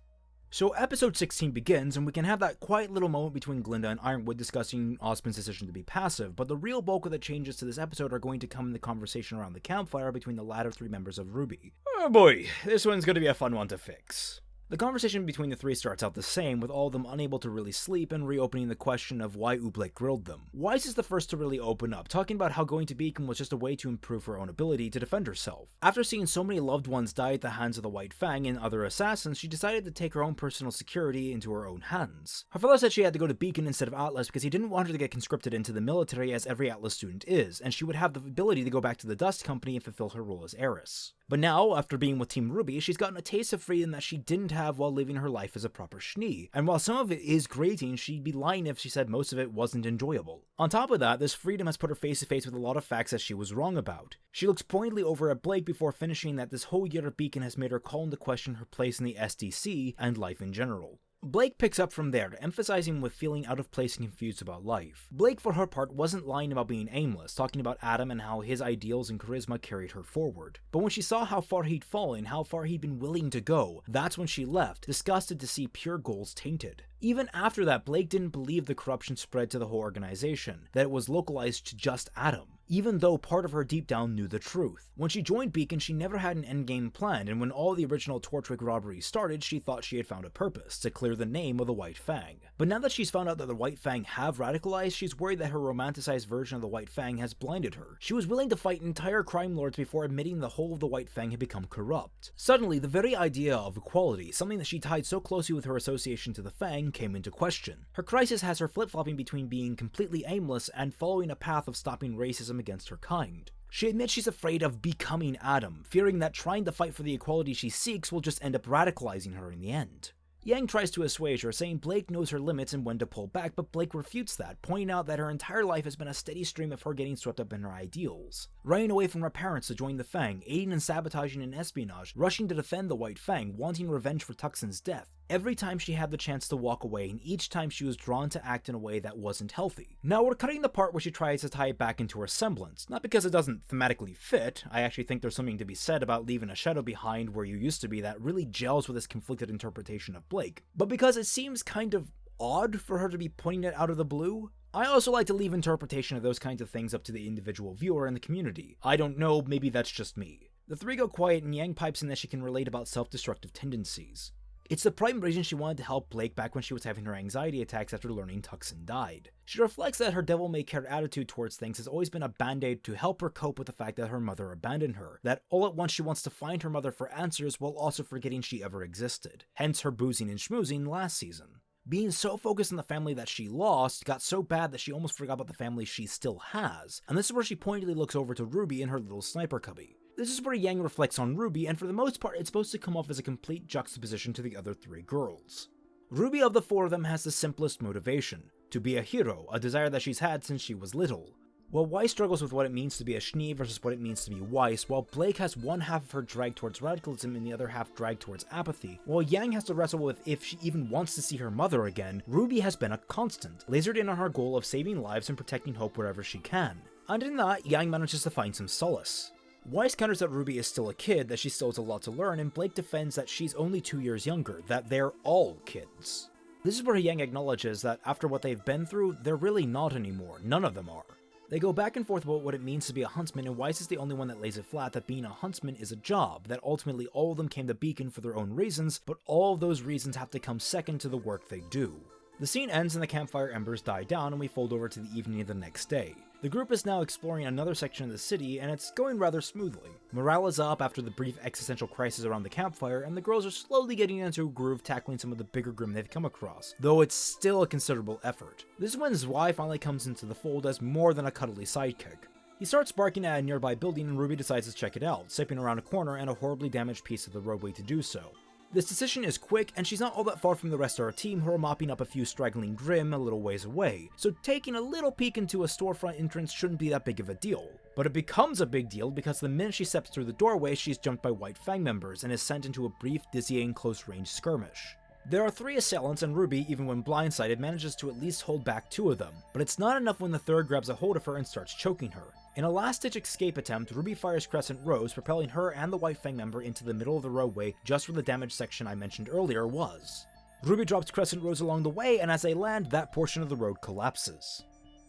So episode 16 begins, and we can have that quiet little moment between Glinda and Ironwood discussing Ozpin's decision to be passive, but the real bulk of the changes to this episode are going to come in the conversation around the campfire between the latter three members of RWBY. Oh boy, this one's going to be a fun one to fix. The conversation between the three starts out the same, with all of them unable to really sleep and reopening the question of why Oobleck grilled them. Weiss is the first to really open up, talking about how going to Beacon was just a way to improve her own ability to defend herself. After seeing so many loved ones die at the hands of the White Fang and other assassins, she decided to take her own personal security into her own hands. Her father said she had to go to Beacon instead of Atlas because he didn't want her to get conscripted into the military as every Atlas student is, and she would have the ability to go back to the Dust Company and fulfill her role as heiress. But now, after being with Team RWBY, she's gotten a taste of freedom that she didn't have while living her life as a proper Schnee, and while some of it is grating, she'd be lying if she said most of it wasn't enjoyable. On top of that, this freedom has put her face to face with a lot of facts that she was wrong about. She looks pointedly over at Blake before finishing that this whole year of Beacon has made her call into question her place in the SDC and life in general. Blake picks up from there, emphasizing with feeling out of place and confused about life. Blake, for her part, wasn't lying about being aimless, talking about Adam and how his ideals and charisma carried her forward. But when she saw how far he'd fallen, how far he'd been willing to go, that's when she left, disgusted to see pure goals tainted. Even after that, Blake didn't believe the corruption spread to the whole organization, that it was localized to just Adam, even though part of her deep down knew the truth. When she joined Beacon, she never had an endgame planned, and when all the original Torchwick robberies started, she thought she had found a purpose, to clear the name of the White Fang. But now that she's found out that the White Fang have radicalized, she's worried that her romanticized version of the White Fang has blinded her. She was willing to fight entire crime lords before admitting the whole of the White Fang had become corrupt. Suddenly, the very idea of equality, something that she tied so closely with her association to the Fang, came into question. Her crisis has her flip-flopping between being completely aimless and following a path of stopping racism against her kind. She admits she's afraid of becoming Adam, fearing that trying to fight for the equality she seeks will just end up radicalizing her in the end. Yang tries to assuage her, saying Blake knows her limits and when to pull back, but Blake refutes that, pointing out that her entire life has been a steady stream of her getting swept up in her ideals. Running away from her parents to join the Fang, aiding and sabotaging in espionage, rushing to defend the White Fang, wanting revenge for Tuckson's death. Every time she had the chance to walk away, and each time she was drawn to act in a way that wasn't healthy. Now we're cutting the part where she tries to tie it back into her semblance, not because it doesn't thematically fit. I actually think there's something to be said about leaving a shadow behind where you used to be that really gels with this conflicted interpretation of Blake, but because it seems kind of odd for her to be pointing it out of the blue. I also like to leave interpretation of those kinds of things up to the individual viewer and the community. I don't know, maybe that's just me. The three go quiet and Yang pipes in that she can relate about self-destructive tendencies. It's the prime reason she wanted to help Blake back when she was having her anxiety attacks after learning Tuckson died. She reflects that her devil-may-care attitude towards things has always been a band-aid to help her cope with the fact that her mother abandoned her, that all at once she wants to find her mother for answers while also forgetting she ever existed, hence her boozing and schmoozing last season. Being so focused on the family that she lost got so bad that she almost forgot about the family she still has, and this is where she pointedly looks over to RWBY in her little sniper cubby. This is where Yang reflects on RWBY, and for the most part it's supposed to come off as a complete juxtaposition to the other three girls. RWBY of the four of them has the simplest motivation, to be a hero, a desire that she's had since she was little. While Weiss struggles with what it means to be a Schnee versus what it means to be Weiss, while Blake has one half of her dragged towards radicalism and the other half dragged towards apathy, while Yang has to wrestle with if she even wants to see her mother again, RWBY has been a constant, lasered in on her goal of saving lives and protecting hope wherever she can. And in that, Yang manages to find some solace. Weiss counters that RWBY is still a kid, that she still has a lot to learn, and Blake defends that she's only 2 years younger, that they're all kids. This is where Yang acknowledges that after what they've been through, they're really not anymore, none of them are. They go back and forth about what it means to be a huntsman, and Weiss is the only one that lays it flat that being a huntsman is a job, that ultimately all of them came to Beacon for their own reasons, but all of those reasons have to come second to the work they do. The scene ends and the campfire embers die down and we fold over to the evening of the next day. The group is now exploring another section of the city and it's going rather smoothly. Morale is up after the brief existential crisis around the campfire and the girls are slowly getting into a groove tackling some of the bigger grim they've come across, though it's still a considerable effort. This is when Zwei finally comes into the fold as more than a cuddly sidekick. He starts barking at a nearby building and RWBY decides to check it out, zipping around a corner and a horribly damaged piece of the roadway to do so. This decision is quick, and she's not all that far from the rest of her team who are mopping up a few straggling Grimm a little ways away, so taking a little peek into a storefront entrance shouldn't be that big of a deal. But it becomes a big deal because the minute she steps through the doorway, she's jumped by White Fang members and is sent into a brief, dizzying close-range skirmish. There are 3 assailants, and RWBY, even when blindsided, manages to at least hold back 2 of them, but it's not enough when the third grabs a hold of her and starts choking her. In a last-ditch escape attempt, RWBY fires Crescent Rose, propelling her and the White Fang member into the middle of the roadway just where the damage section I mentioned earlier was. RWBY drops Crescent Rose along the way, and as they land, that portion of the road collapses.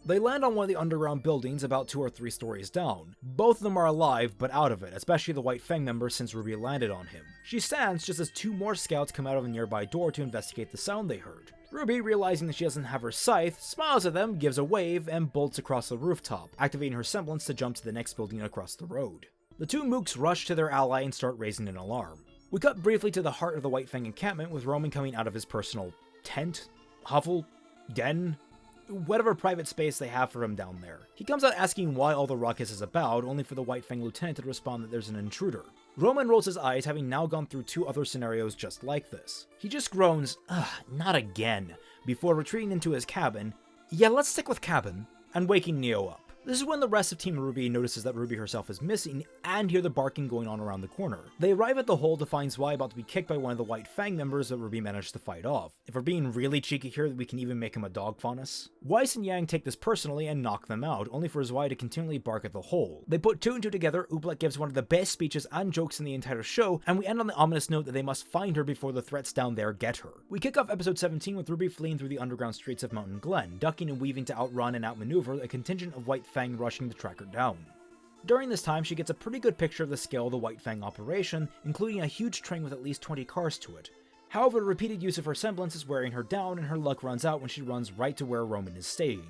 They land on one of the underground buildings about 2 or 3 stories down. Both of them are alive, but out of it, especially the White Fang member since RWBY landed on him. She stands just as 2 more scouts come out of a nearby door to investigate the sound they heard. RWBY, realizing that she doesn't have her scythe, smiles at them, gives a wave, and bolts across the rooftop, activating her semblance to jump to the next building across the road. The 2 mooks rush to their ally and start raising an alarm. We cut briefly to the heart of the White Fang encampment with Roman coming out of his personal tent, hovel, den, whatever private space they have for him down there. He comes out asking why all the ruckus is about, only for the White Fang lieutenant to respond that there's an intruder. Roman rolls his eyes, having now gone through 2 other scenarios just like this. He just groans, "Ugh, not again," before retreating into his cabin, yeah, let's stick with cabin, and waking Neo up. This is when the rest of Team RWBY notices that RWBY herself is missing and hear the barking going on around the corner. They arrive at the hole to find Zwei about to be kicked by one of the White Fang members that RWBY managed to fight off. If we're being really cheeky here, we can even make him a dog faunus. Weiss and Yang take this personally and knock them out, only for Zwei to continually bark at the hole. They put 2 and 2 together, Oobleck gives one of the best speeches and jokes in the entire show, and we end on the ominous note that they must find her before the threats down there get her. We kick off episode 17 with RWBY fleeing through the underground streets of Mountain Glen, ducking and weaving to outrun and outmaneuver a contingent of White Fang rushing to track her down. During this time, she gets a pretty good picture of the scale of the White Fang operation, including a huge train with at least 20 cars to it. However, repeated use of her semblance is wearing her down, and her luck runs out when she runs right to where Roman is staying.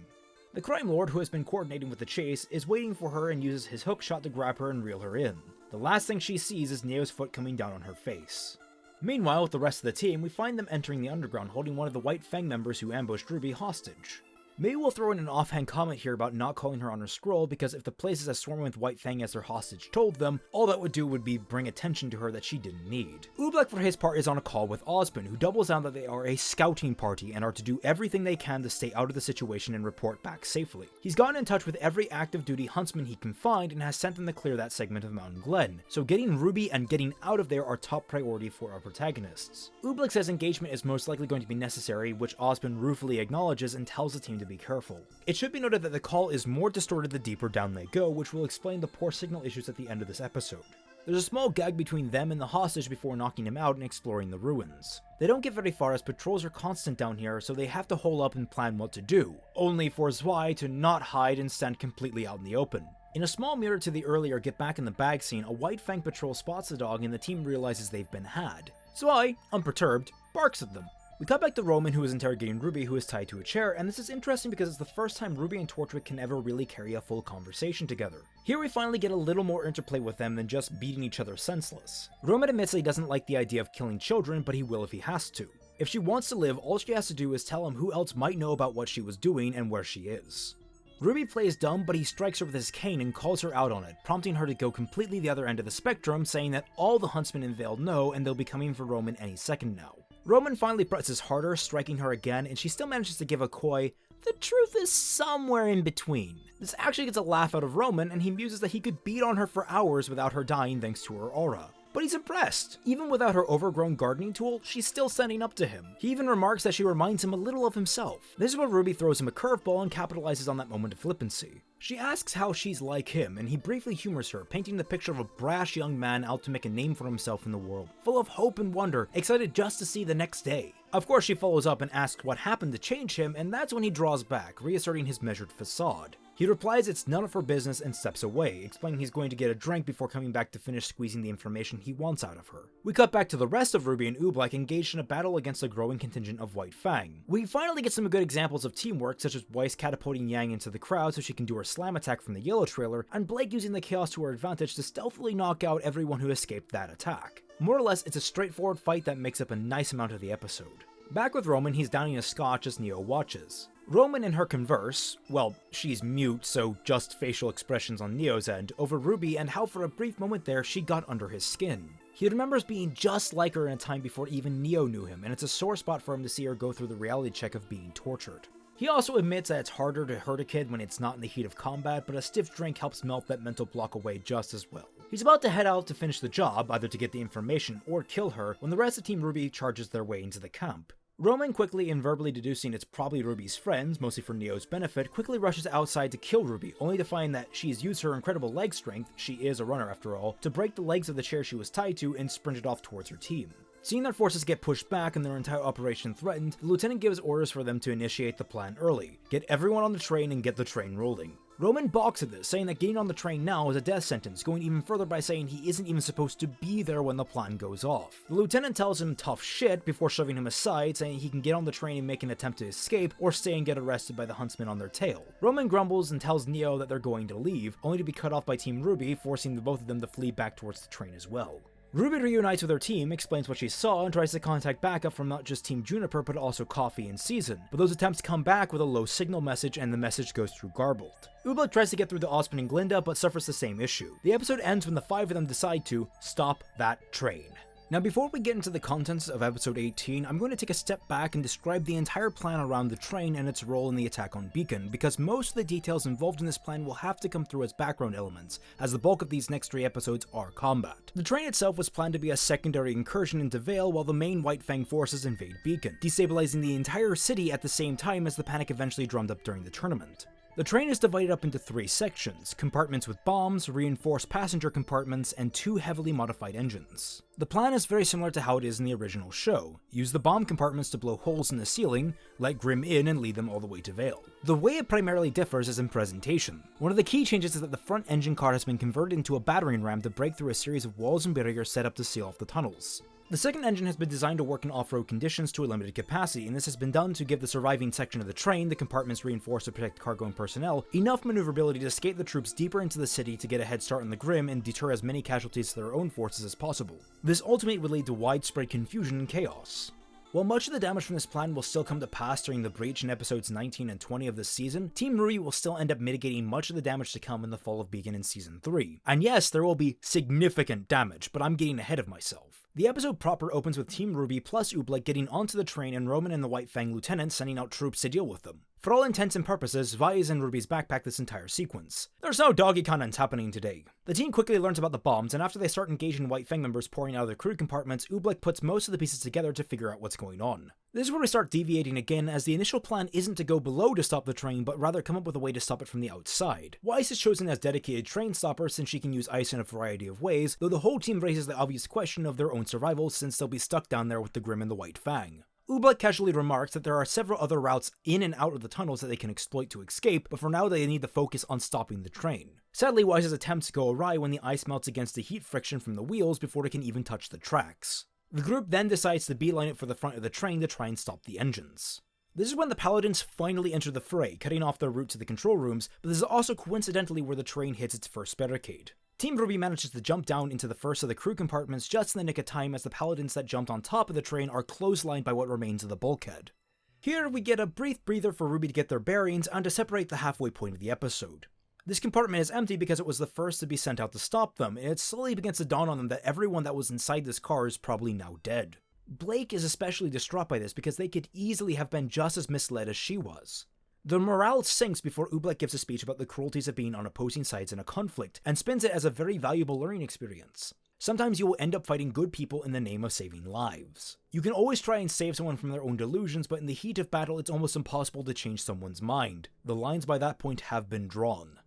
The crime lord, who has been coordinating with the chase, is waiting for her and uses his hook shot to grab her and reel her in. The last thing she sees is Neo's foot coming down on her face. Meanwhile, with the rest of the team, we find them entering the underground holding one of the White Fang members who ambushed RWBY hostage. Maybe we'll throw in an offhand comment here about not calling her on her scroll, because if the place is as swarming with White Fang as her hostage told them, all that would do would be bring attention to her that she didn't need. Oobleck for his part is on a call with Ozpin, who doubles down that they are a scouting party and are to do everything they can to stay out of the situation and report back safely. He's gotten in touch with every active duty huntsman he can find and has sent them to clear that segment of Mountain Glen, so getting RWBY and getting out of there are top priority for our protagonists. Oobleck says engagement is most likely going to be necessary, which Ozpin ruefully acknowledges and tells the team to be careful. It should be noted that the call is more distorted the deeper down they go, which will explain the poor signal issues at the end of this episode. There's a small gag between them and the hostage before knocking him out and exploring the ruins. They don't get very far as patrols are constant down here, so they have to hole up and plan what to do, only for Zwei to not hide and stand completely out in the open. In a small mirror to the earlier get back in the bag scene, a White Fang patrol spots the dog and the team realizes they've been had. Zwei, unperturbed, barks at them. We cut back to Roman, who is interrogating RWBY, who is tied to a chair, and this is interesting because it's the first time RWBY and Torchwick can ever really carry a full conversation together. Here we finally get a little more interplay with them than just beating each other senseless. Roman admits that he doesn't like the idea of killing children, but he will if he has to. If she wants to live, all she has to do is tell him who else might know about what she was doing and where she is. RWBY plays dumb, but he strikes her with his cane and calls her out on it, prompting her to go completely the other end of the spectrum, saying that all the huntsmen in Vale know and they'll be coming for Roman any second now. Roman finally presses harder, striking her again, and she still manages to give a coy, "The truth is somewhere in between." This actually gets a laugh out of Roman, and he muses that he could beat on her for hours without her dying thanks to her aura. But he's impressed. Even without her overgrown gardening tool, she's still standing up to him. He even remarks that she reminds him a little of himself. This is where RWBY throws him a curveball and capitalizes on that moment of flippancy. She asks how she's like him, and he briefly humors her, painting the picture of a brash young man out to make a name for himself in the world, full of hope and wonder, excited just to see the next day. Of course, she follows up and asks what happened to change him, and that's when he draws back, reasserting his measured facade. He replies it's none of her business and steps away, explaining he's going to get a drink before coming back to finish squeezing the information he wants out of her. We cut back to the rest of RWBY and Oobleck engaged in a battle against a growing contingent of White Fang. We finally get some good examples of teamwork, such as Weiss catapulting Yang into the crowd so she can do her slam attack from the yellow trailer, and Blake using the chaos to her advantage to stealthily knock out everyone who escaped that attack. More or less, it's a straightforward fight that makes up a nice amount of the episode. Back with Roman, he's downing a scotch as Neo watches. Roman and her converse, well, she's mute, so just facial expressions on Neo's end, over RWBY and how for a brief moment there she got under his skin. He remembers being just like her in a time before even Neo knew him, and it's a sore spot for him to see her go through the reality check of being tortured. He also admits that it's harder to hurt a kid when it's not in the heat of combat, but a stiff drink helps melt that mental block away just as well. He's about to head out to finish the job, either to get the information or kill her, when the rest of Team RWBY charges their way into the camp. Roman, quickly and verbally deducing it's probably RWBY's friends, mostly for Neo's benefit, quickly rushes outside to kill RWBY, only to find that she's used her incredible leg strength, she is a runner after all, to break the legs of the chair she was tied to and sprinted off towards her team. Seeing their forces get pushed back and their entire operation threatened, the lieutenant gives orders for them to initiate the plan early, get everyone on the train and get the train rolling. Roman balks at this, saying that getting on the train now is a death sentence, going even further by saying he isn't even supposed to be there when the plan goes off. The lieutenant tells him tough shit before shoving him aside, saying he can get on the train and make an attempt to escape, or stay and get arrested by the huntsmen on their tail. Roman grumbles and tells Neo that they're going to leave, only to be cut off by Team RWBY, forcing the both of them to flee back towards the train as well. RWBY reunites with her team, explains what she saw, and tries to contact backup from not just Team Juniper but also Coffee and Season, but those attempts come back with a low signal message and the message goes through garbled. RWBY tries to get through to Ozpin and Glinda but suffers the same issue. The episode ends when the five of them decide to stop that train. Now before we get into the contents of episode 18, I'm going to take a step back and describe the entire plan around the train and its role in the attack on Beacon, because most of the details involved in this plan will have to come through as background elements, as the bulk of these next 3 episodes are combat. The train itself was planned to be a secondary incursion into Vale while the main White Fang forces invade Beacon, destabilizing the entire city at the same time as the panic eventually drummed up during the tournament. The train is divided up into 3 sections, compartments with bombs, reinforced passenger compartments, and 2 heavily modified engines. The plan is very similar to how it is in the original show. Use the bomb compartments to blow holes in the ceiling, let Grimm in and lead them all the way to Vale. The way it primarily differs is in presentation. One of the key changes is that the front engine car has been converted into a battering ram to break through a series of walls and barriers set up to seal off the tunnels. The second engine has been designed to work in off-road conditions to a limited capacity, and this has been done to give the surviving section of the train, the compartments reinforced to protect cargo and personnel, enough maneuverability to escape the troops deeper into the city to get a head start on the Grimm and deter as many casualties to their own forces as possible. This ultimately would lead to widespread confusion and chaos. While much of the damage from this plan will still come to pass during the breach in episodes 19 and 20 of this season, Team RWBY will still end up mitigating much of the damage to come in the fall of Beacon in Season 3. And yes, there will be significant damage, but I'm getting ahead of myself. The episode proper opens with Team RWBY plus Oobleck getting onto the train and Roman and the White Fang lieutenant sending out troops to deal with them. For all intents and purposes, Vi is in RWBY's backpack this entire sequence. There's no doggy content happening today. The team quickly learns about the bombs, and after they start engaging White Fang members pouring out of their crew compartments, Oobleck puts most of the pieces together to figure out what's going on. This is where we start deviating again, as the initial plan isn't to go below to stop the train, but rather come up with a way to stop it from the outside. Weiss is chosen as dedicated train stopper since she can use ice in a variety of ways, though the whole team raises the obvious question of their own survival since they'll be stuck down there with the Grimm and the White Fang. Oobleck casually remarks that there are several other routes in and out of the tunnels that they can exploit to escape, but for now they need to focus on stopping the train. Sadly, Weiss's attempts go awry when the ice melts against the heat friction from the wheels before it can even touch the tracks. The group then decides to beeline it for the front of the train to try and stop the engines. This is when the Paladins finally enter the fray, cutting off their route to the control rooms, but this is also coincidentally where the train hits its first barricade. Team RWBY manages to jump down into the first of the crew compartments just in the nick of time as the Paladins that jumped on top of the train are clotheslined by what remains of the bulkhead. Here we get a brief breather for RWBY to get their bearings and to separate the halfway point of the episode. This compartment is empty because it was the first to be sent out to stop them, and it slowly begins to dawn on them that everyone that was inside this car is probably now dead. Blake is especially distraught by this because they could easily have been just as misled as she was. The morale sinks before Oobleck gives a speech about the cruelties of being on opposing sides in a conflict, and spins it as a very valuable learning experience. Sometimes you will end up fighting good people in the name of saving lives. You can always try and save someone from their own delusions, but in the heat of battle it's almost impossible to change someone's mind. The lines by that point have been drawn.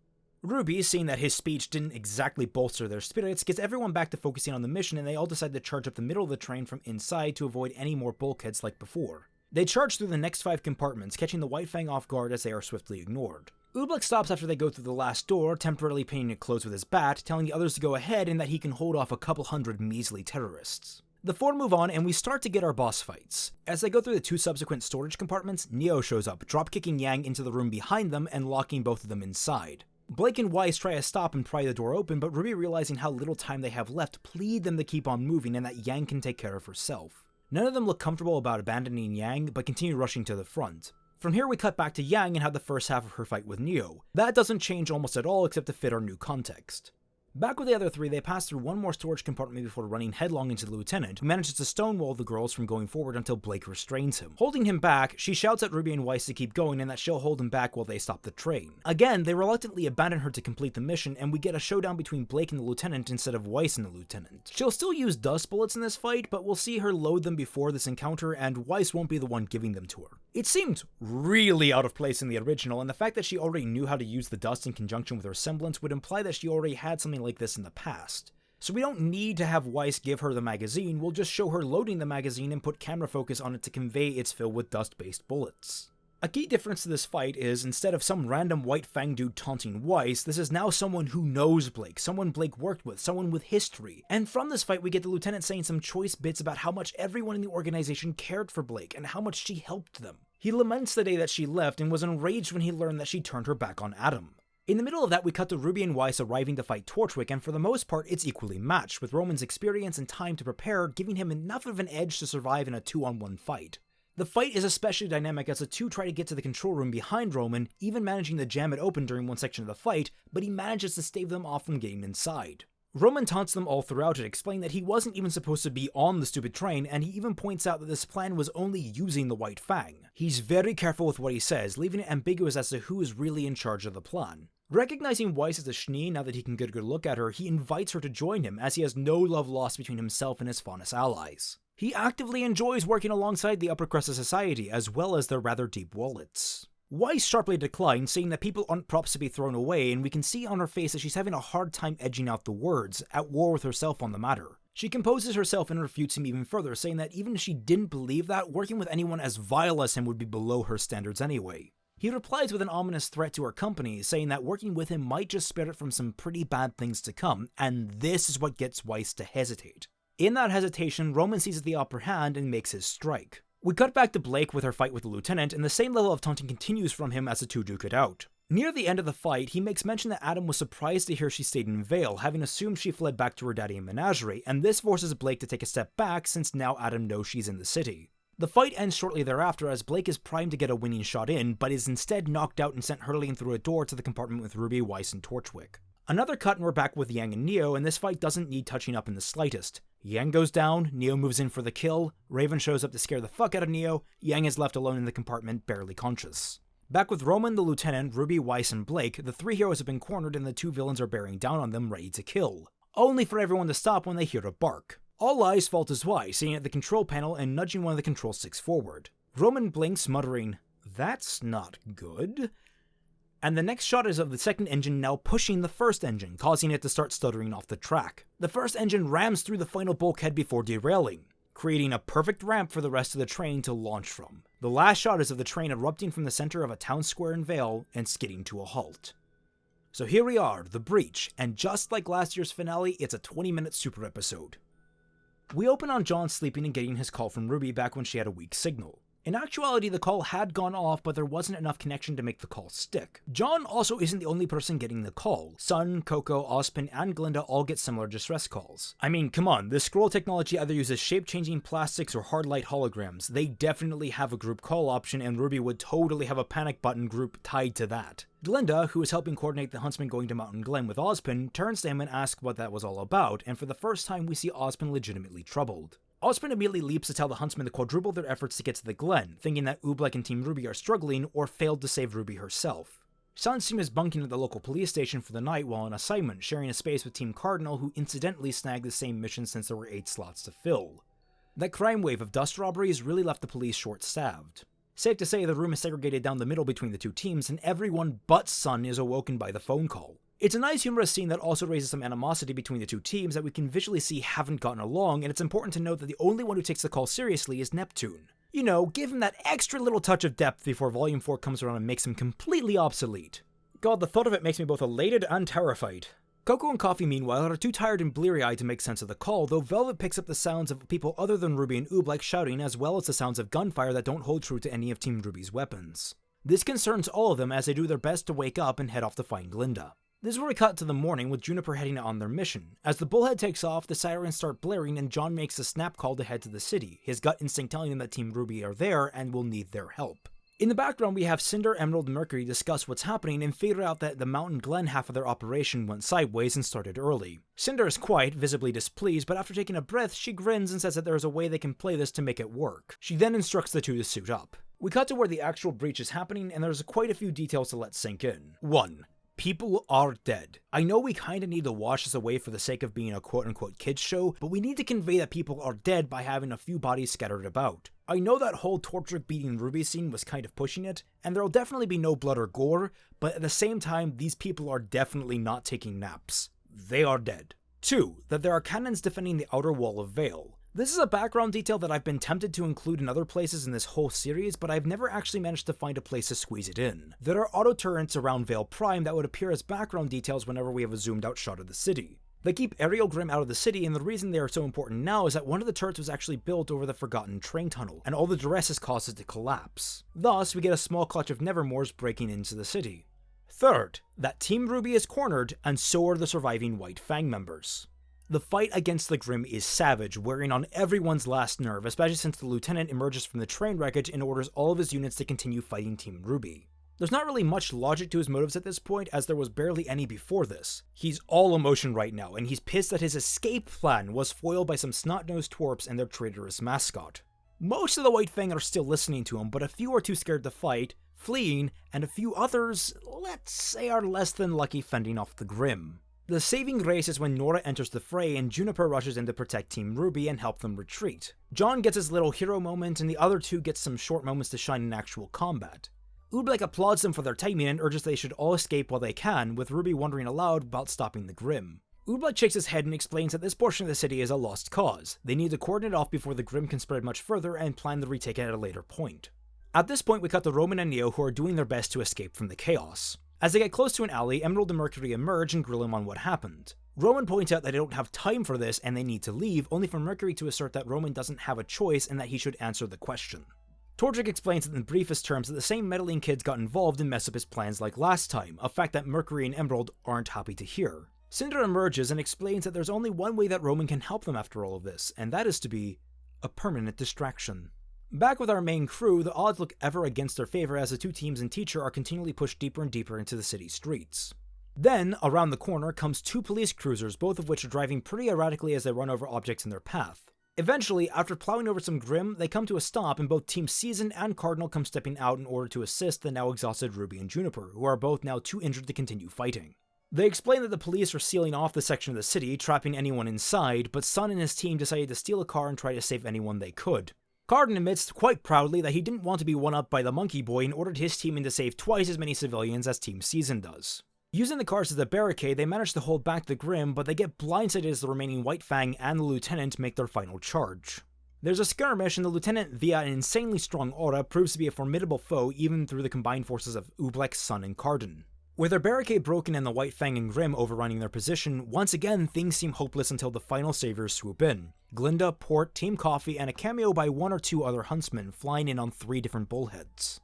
RWBY, seeing that his speech didn't exactly bolster their spirits, gets everyone back to focusing on the mission, and they all decide to charge up the middle of the train from inside to avoid any more bulkheads like before. They charge through the next 5 compartments, catching the White Fang off guard as they are swiftly ignored. Oobleck stops after they go through the last door, temporarily pinning it closed with his bat, telling the others to go ahead and that he can hold off a couple hundred measly terrorists. The 4 move on, and we start to get our boss fights. As they go through the 2 subsequent storage compartments, Neo shows up, drop-kicking Yang into the room behind them and locking both of them inside. Blake and Weiss try to stop and pry the door open, but RWBY, realizing how little time they have left, plead them to keep on moving and that Yang can take care of herself. None of them look comfortable about abandoning Yang, but continue rushing to the front. From here we cut back to Yang and have the first half of her fight with Neo. That doesn't change almost at all except to fit our new context. Back with the other three, they pass through one more storage compartment before running headlong into the lieutenant, who manages to stonewall the girls from going forward until Blake restrains him. Holding him back, she shouts at Ruby and Weiss to keep going and that she'll hold him back while they stop the train. Again, they reluctantly abandon her to complete the mission, and we get a showdown between Blake and the lieutenant instead of Weiss and the lieutenant. She'll still use dust bullets in this fight, but we'll see her load them before this encounter, and Weiss won't be the one giving them to her. It seemed really out of place in the original, and the fact that she already knew how to use the dust in conjunction with her semblance would imply that she already had something like this in the past. So we don't need to have Weiss give her the magazine, we'll just show her loading the magazine and put camera focus on it to convey it's filled with dust-based bullets. A key difference to this fight is, instead of some random White Fang dude taunting Weiss, this is now someone who knows Blake, someone Blake worked with, someone with history. And from this fight we get the lieutenant saying some choice bits about how much everyone in the organization cared for Blake, and how much she helped them. He laments the day that she left, and was enraged when he learned that she turned her back on Adam. In the middle of that, we cut to Ruby and Weiss arriving to fight Torchwick, and for the most part, it's equally matched, with Roman's experience and time to prepare giving him enough of an edge to survive in a 2-on-1 fight. The fight is especially dynamic as the two try to get to the control room behind Roman, even managing to jam it open during one section of the fight, but he manages to stave them off from getting inside. Roman taunts them all throughout it, explaining that he wasn't even supposed to be on the stupid train, and he even points out that this plan was only using the White Fang. He's very careful with what he says, leaving it ambiguous as to who is really in charge of the plan. Recognizing Weiss as a schnee now that he can get a good look at her, he invites her to join him, as he has no love lost between himself and his Faunus allies. He actively enjoys working alongside the upper crust of society, as well as their rather deep wallets. Weiss sharply declines, saying that people aren't props to be thrown away, and we can see on her face that she's having a hard time edging out the words, at war with herself on the matter. She composes herself and refutes him even further, saying that even if she didn't believe that, working with anyone as vile as him would be below her standards anyway. He replies with an ominous threat to her company, saying that working with him might just spare it from some pretty bad things to come, and this is what gets Weiss to hesitate. In that hesitation, Roman seizes the upper hand and makes his strike. We cut back to Blake with her fight with the lieutenant, and the same level of taunting continues from him as the two duke it out. Near the end of the fight, he makes mention that Adam was surprised to hear she stayed in Vale, having assumed she fled back to her daddy in Menagerie, and this forces Blake to take a step back since now Adam knows she's in the city. The fight ends shortly thereafter as Blake is primed to get a winning shot in, but is instead knocked out and sent hurtling through a door to the compartment with Ruby, Weiss, and Torchwick. Another cut and we're back with Yang and Neo, and this fight doesn't need touching up in the slightest. Yang goes down, Neo moves in for the kill, Raven shows up to scare the fuck out of Neo, Yang is left alone in the compartment, barely conscious. Back with Roman, the lieutenant, Ruby, Weiss, and Blake, the three heroes have been cornered and the two villains are bearing down on them, ready to kill. Only for everyone to stop when they hear a bark. All eyes fall to Weiss, sitting at the control panel and nudging one of the control sticks forward. Roman blinks, muttering, "That's not good." And the next shot is of the second engine now pushing the first engine, causing it to start stuttering off the track. The first engine rams through the final bulkhead before derailing, creating a perfect ramp for the rest of the train to launch from. The last shot is of the train erupting from the center of a town square in Vale and skidding to a halt. So here we are, the breach, and just like last year's finale, it's a 20-minute super episode. We open on John sleeping and getting his call from Ruby back when she had a weak signal. In actuality, the call had gone off, but there wasn't enough connection to make the call stick. John also isn't the only person getting the call. Sun, Coco, Ozpin, and Glinda all get similar distress calls. I mean, come on, this scroll technology either uses shape-changing plastics or hard light holograms. They definitely have a group call option, and Ruby would totally have a panic button group tied to that. Glinda, who is helping coordinate the huntsman going to Mountain Glen with Ozpin, turns to him and asks what that was all about, and for the first time we see Ozpin legitimately troubled. Ozpin immediately leaps to tell the huntsmen to quadruple their efforts to get to the Glen, thinking that Oobleck and Team RWBY are struggling or failed to save Ruby herself. Sunseam is bunking at the local police station for the night while on assignment, sharing a space with Team Cardinal, who incidentally snagged the same mission since there were 8 slots to fill. That crime wave of dust robberies really left the police short-staffed. Safe to say the room is segregated down the middle between the two teams, and everyone but Sun is awoken by the phone call. It's a nice humorous scene that also raises some animosity between the two teams that we can visually see haven't gotten along, and it's important to note that the only one who takes the call seriously is Neptune. You know, give him that extra little touch of depth before Volume 4 comes around and makes him completely obsolete. God, the thought of it makes me both elated and terrified. Coco and Coffee, meanwhile, are too tired and bleary-eyed to make sense of the call, though Velvet picks up the sounds of people other than RWBY and Oobleck shouting, as well as the sounds of gunfire that don't hold true to any of Team RWBY's weapons. This concerns all of them as they do their best to wake up and head off to find Glinda. This is where we cut to the morning with Juniper heading on their mission. As the bullhead takes off, the sirens start blaring and John makes a snap call to head to the city, his gut instinct telling him that Team RWBY are there and will need their help. In the background, we have Cinder, Emerald, and Mercury discuss what's happening and figure out that the Mountain Glen half of their operation went sideways and started early. Cinder is quite visibly displeased, but after taking a breath, she grins and says that there is a way they can play this to make it work. She then instructs the two to suit up. We cut to where the actual breach is happening, and there's quite a few details to let sink in. 1. People are dead. I know we kinda need to wash this away for the sake of being a quote-unquote kids show, but we need to convey that people are dead by having a few bodies scattered about. I know that whole Torchic beating Ruby scene was kind of pushing it, and there'll definitely be no blood or gore, but at the same time, these people are definitely not taking naps. They are dead. 2. That there are cannons defending the outer wall of Vale. This is a background detail that I've been tempted to include in other places in this whole series, but I've never actually managed to find a place to squeeze it in. There are auto turrets around Vale Prime that would appear as background details whenever we have a zoomed out shot of the city. They keep Aerial Grim out of the city, and the reason they are so important now is that one of the turrets was actually built over the forgotten train tunnel, and all the duress has caused it to collapse. Thus, we get a small clutch of Nevermores breaking into the city. 3rd, that Team RWBY is cornered, and so are the surviving White Fang members. The fight against the Grimm is savage, wearing on everyone's last nerve, especially since the lieutenant emerges from the train wreckage and orders all of his units to continue fighting Team RWBY. There's not really much logic to his motives at this point, as there was barely any before this. He's all emotion right now, and he's pissed that his escape plan was foiled by some snot-nosed twerps and their traitorous mascot. Most of the White Fang are still listening to him, but a few are too scared to fight, fleeing, and a few others, let's say, are less than lucky fending off the Grimm. The saving grace is when Nora enters the fray and Juniper rushes in to protect Team RWBY and help them retreat. John gets his little hero moment, and the other two get some short moments to shine in actual combat. Oobleck applauds them for their timing and urges they should all escape while they can, with RWBY wondering aloud about stopping the Grimm. Oobleck shakes his head and explains that this portion of the city is a lost cause. They need to cordon it off before the Grimm can spread much further and plan to retake it at a later point. At this point, we cut to Roman and Neo, who are doing their best to escape from the chaos. As they get close to an alley, Emerald and Mercury emerge and grill him on what happened. Roman points out that they don't have time for this and they need to leave, only for Mercury to assert that Roman doesn't have a choice and that he should answer the question. Torchic explains in the briefest terms that the same meddling kids got involved and messed up his plans like last time, a fact that Mercury and Emerald aren't happy to hear. Cinder emerges and explains that there's only one way that Roman can help them after all of this, and that is to be a permanent distraction. Back with our main crew, the odds look ever against their favor as the two teams and teacher are continually pushed deeper and deeper into the city streets. Then, around the corner, comes two police cruisers, both of which are driving pretty erratically as they run over objects in their path. Eventually, after plowing over some Grimm, they come to a stop and both Team Season and Cardinal come stepping out in order to assist the now exhausted RWBY and Juniper, who are both now too injured to continue fighting. They explain that the police are sealing off the section of the city, trapping anyone inside, but Sun and his team decided to steal a car and try to save anyone they could. Cardin admits quite proudly that he didn't want to be one-upped by the Monkey Boy and ordered his team in to save twice as many civilians as Team Season does. Using the cars as a barricade, they manage to hold back the Grimm, but they get blindsided as the remaining White Fang and the Lieutenant make their final charge. There's a skirmish, and the Lieutenant, via an insanely strong aura, proves to be a formidable foe even through the combined forces of Oobleck, Sun, and Cardin. With their barricade broken and the White Fang and Grimm overrunning their position, once again things seem hopeless until the final saviors swoop in. Glinda, Port, Team Coffee, and a cameo by one or two other huntsmen flying in on 3 different bullheads.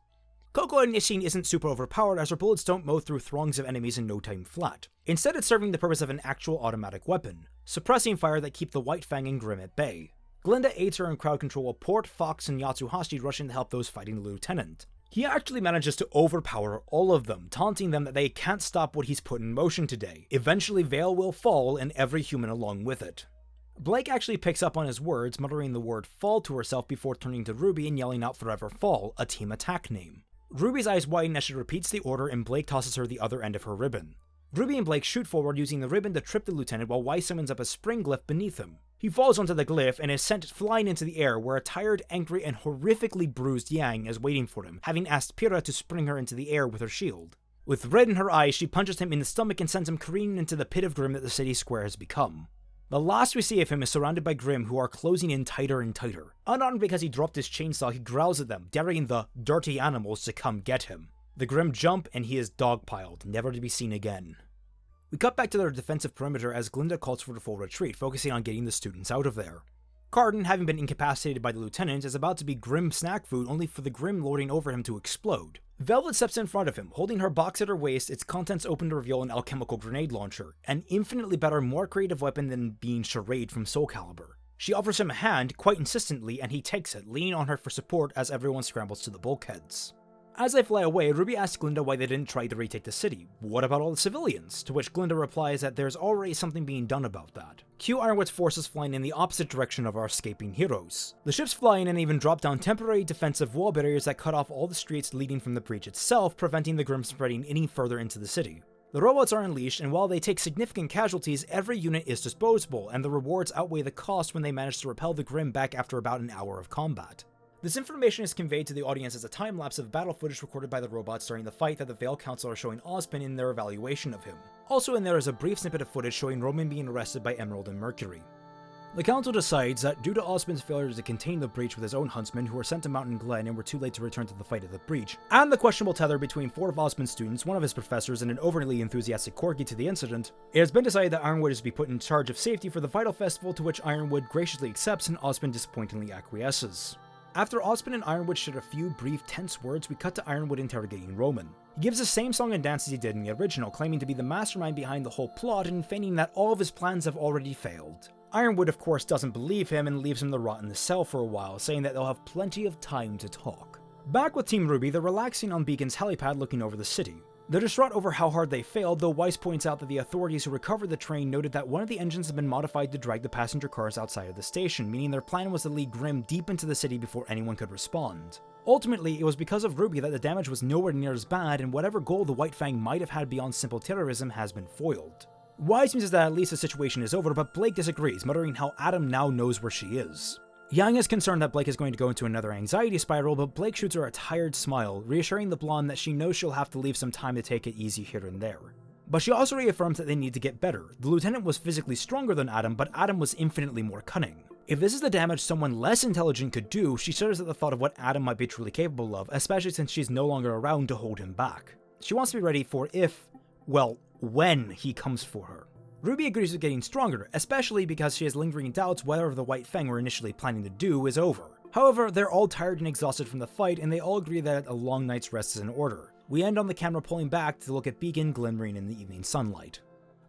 Coco and Nishine isn't super overpowered as her bullets don't mow through throngs of enemies in no time flat. Instead, it's serving the purpose of an actual automatic weapon, suppressing fire that keep the White Fang and Grimm at bay. Glinda aids her in crowd control while Port, Fox, and Yatsuhashi rush in to help those fighting the Lieutenant. He actually manages to overpower all of them, taunting them that they can't stop what he's put in motion today. Eventually Vale will fall, and every human along with it. Blake actually picks up on his words, muttering the word fall to herself before turning to RWBY and yelling out Forever Fall, a team attack name. RWBY's eyes widen as she repeats the order and Blake tosses her the other end of her ribbon. RWBY and Blake shoot forward using the ribbon to trip the Lieutenant while Y summons up a spring glyph beneath him. He falls onto the glyph and is sent flying into the air where a tired, angry, and horrifically bruised Yang is waiting for him, having asked Pyrrha to spring her into the air with her shield. With red in her eyes, she punches him in the stomach and sends him careening into the pit of Grimm that the city square has become. The last we see of him is surrounded by Grimm, who are closing in tighter and tighter. Unarmed because he dropped his chainsaw, he growls at them, daring the dirty animals to come get him. The Grimm jump and he is dogpiled, never to be seen again. We cut back to their defensive perimeter as Glinda calls for the full retreat, focusing on getting the students out of there. Cardin, having been incapacitated by the Lieutenant, is about to be Grimm snack food only for the Grimm lording over him to explode. Velvet steps in front of him, holding her box at her waist, its contents open to reveal an alchemical grenade launcher, an infinitely better, more creative weapon than being Charade from Soul Calibur. She offers him a hand, quite insistently, and he takes it, leaning on her for support as everyone scrambles to the bulkheads. As they fly away, RWBY asks Glinda why they didn't try to retake the city. What about all the civilians? To which Glinda replies that there's already something being done about that. Cue Ironwood's forces flying in the opposite direction of our escaping heroes. The ships fly in and even drop down temporary defensive wall barriers that cut off all the streets leading from the breach itself, preventing the Grimm spreading any further into the city. The robots are unleashed, and while they take significant casualties, every unit is disposable, and the rewards outweigh the cost when they manage to repel the Grimm back after about an hour of combat. This information is conveyed to the audience as a time-lapse of battle footage recorded by the robots during the fight that the Vale Council are showing Ozpin in their evaluation of him. Also in there is a brief snippet of footage showing Roman being arrested by Emerald and Mercury. The Council decides that due to Ozpin's failure to contain the breach with his own huntsmen who were sent to Mountain Glen and were too late to return to the fight at the breach, and the questionable tether between 4 of Ozpin's students, 1 of his professors, and an overly enthusiastic Corgi to the incident, it has been decided that Ironwood is to be put in charge of safety for the Vital Festival, to which Ironwood graciously accepts and Ozpin disappointingly acquiesces. After Ozpin and Ironwood share a few brief, tense words, we cut to Ironwood interrogating Roman. He gives the same song and dance as he did in the original, claiming to be the mastermind behind the whole plot and feigning that all of his plans have already failed. Ironwood, of course, doesn't believe him and leaves him to rot in the cell for a while, saying that they'll have plenty of time to talk. Back with Team RWBY, they're relaxing on Beacon's helipad looking over the city. They're distraught over how hard they failed, though Weiss points out that the authorities who recovered the train noted that one of the engines had been modified to drag the passenger cars outside of the station, meaning their plan was to lead Grimm deep into the city before anyone could respond. Ultimately, it was because of RWBY that the damage was nowhere near as bad, and whatever goal the White Fang might have had beyond simple terrorism has been foiled. Weiss means that at least the situation is over, but Blake disagrees, muttering how Adam now knows where she is. Yang is concerned that Blake is going to go into another anxiety spiral, but Blake shoots her a tired smile, reassuring the blonde that she knows she'll have to leave some time to take it easy here and there. But she also reaffirms that they need to get better. The lieutenant was physically stronger than Adam, but Adam was infinitely more cunning. If this is the damage someone less intelligent could do, she shudders at the thought of what Adam might be truly capable of, especially since she's no longer around to hold him back. She wants to be ready for when he comes for her. RWBY agrees with getting stronger, especially because she has lingering doubts whether the White Fang were initially planning to do is over. However, they're all tired and exhausted from the fight, and they all agree that a long night's rest is in order. We end on the camera pulling back to look at Beacon glimmering in the evening sunlight.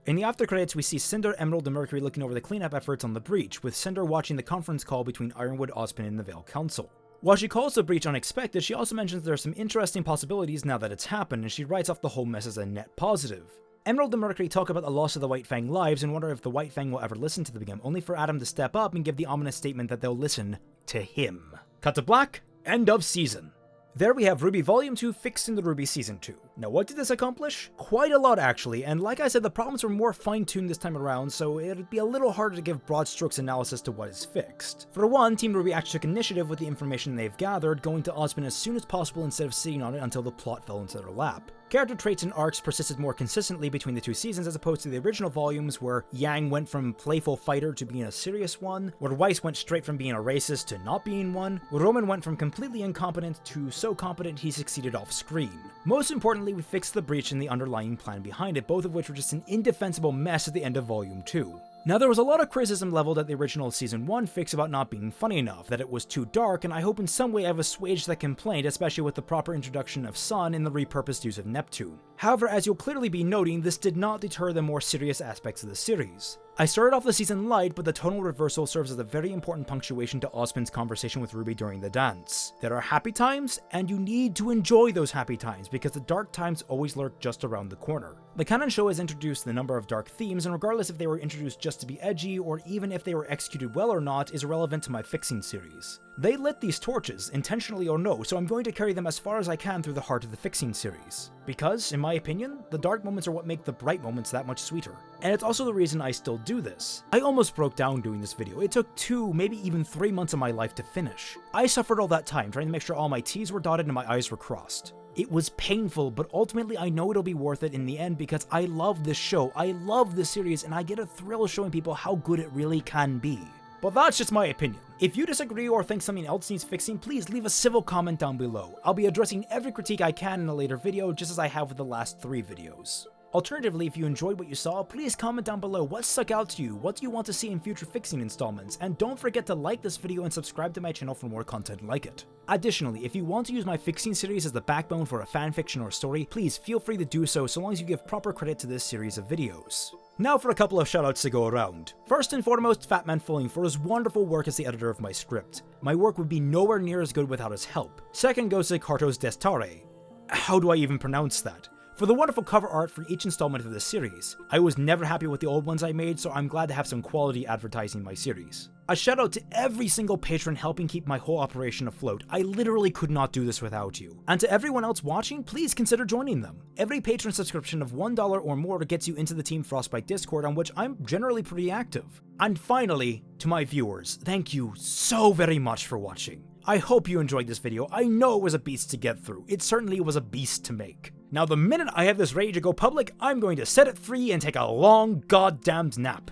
In the after credits, we see Cinder, Emerald, and Mercury looking over the cleanup efforts on the breach, with Cinder watching the conference call between Ironwood, Ozpin, and the Vale Council. While she calls the breach unexpected, she also mentions there are some interesting possibilities now that it's happened, and she writes off the whole mess as a net positive. Emerald and Mercury talk about the loss of the White Fang lives and wonder if the White Fang will ever listen to them, only for Adam to step up and give the ominous statement that they'll listen to him. Cut to black, end of season. There we have RWBY Volume 2 fixed in the RWBY Season 2. Now what did this accomplish? Quite a lot actually, and like I said, the problems were more fine-tuned this time around, so it'd be a little harder to give broad strokes analysis to what is fixed. For one, Team RWBY actually took initiative with the information they've gathered, going to Ozpin as soon as possible instead of sitting on it until the plot fell into their lap. Character traits and arcs persisted more consistently between the 2 seasons as opposed to the original volumes where Yang went from playful fighter to being a serious one, where Weiss went straight from being a racist to not being one, where Roman went from completely incompetent to so competent he succeeded off screen. Most importantly, we fixed the breach and the underlying plan behind it, both of which were just an indefensible mess at the end of Volume 2. Now, there was a lot of criticism leveled at the original Season 1 fix about not being funny enough, that it was too dark, and I hope in some way I've assuaged that complaint, especially with the proper introduction of Sun and the repurposed use of Neptune. However, as you'll clearly be noting, this did not deter the more serious aspects of the series. I started off the season light, but the tonal reversal serves as a very important punctuation to Ozpin's conversation with RWBY during the dance. There are happy times, and you need to enjoy those happy times, because the dark times always lurk just around the corner. The canon show has introduced a number of dark themes, and regardless if they were introduced just to be edgy, or even if they were executed well or not, is irrelevant to my fixing series. They lit these torches, intentionally or no, so I'm going to carry them as far as I can through the heart of the fixing series. Because, in my opinion, the dark moments are what make the bright moments that much sweeter. And it's also the reason I still do this. I almost broke down doing this video. It took 2, maybe even 3 months of my life to finish. I suffered all that time trying to make sure all my T's were dotted and my I's were crossed. It was painful, but ultimately I know it'll be worth it in the end because I love this show, I love this series, and I get a thrill showing people how good it really can be. But that's just my opinion. If you disagree or think something else needs fixing, please leave a civil comment down below. I'll be addressing every critique I can in a later video, just as I have with the last 3 videos. Alternatively, if you enjoyed what you saw, please comment down below what stuck out to you, what do you want to see in future fixing installments, and don't forget to like this video and subscribe to my channel for more content like it. Additionally, if you want to use my fixing series as the backbone for a fanfiction or story, please feel free to do so long as you give proper credit to this series of videos. Now for a couple of shoutouts to go around. First and foremost, FamtanFalling for his wonderful work as the editor of my script. My work would be nowhere near as good without his help. Second goes to Karto's Destare. how do I even pronounce that? For the wonderful cover art for each installment of this series. I was never happy with the old ones I made, so I'm glad to have some quality advertising my series. A shout out to every single patron helping keep my whole operation afloat. I literally could not do this without you. And to everyone else watching, please consider joining them. Every patron subscription of $1 or more gets you into the Team Frostbite Discord, on which I'm generally pretty active. And finally, to my viewers, thank you so very much for watching. I hope you enjoyed this video. I know it was a beast to get through. It certainly was a beast to make. Now the minute I have this ready to go public, I'm going to set it free and take a long goddamned nap.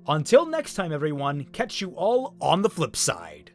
Until next time everyone, catch you all on the flip side.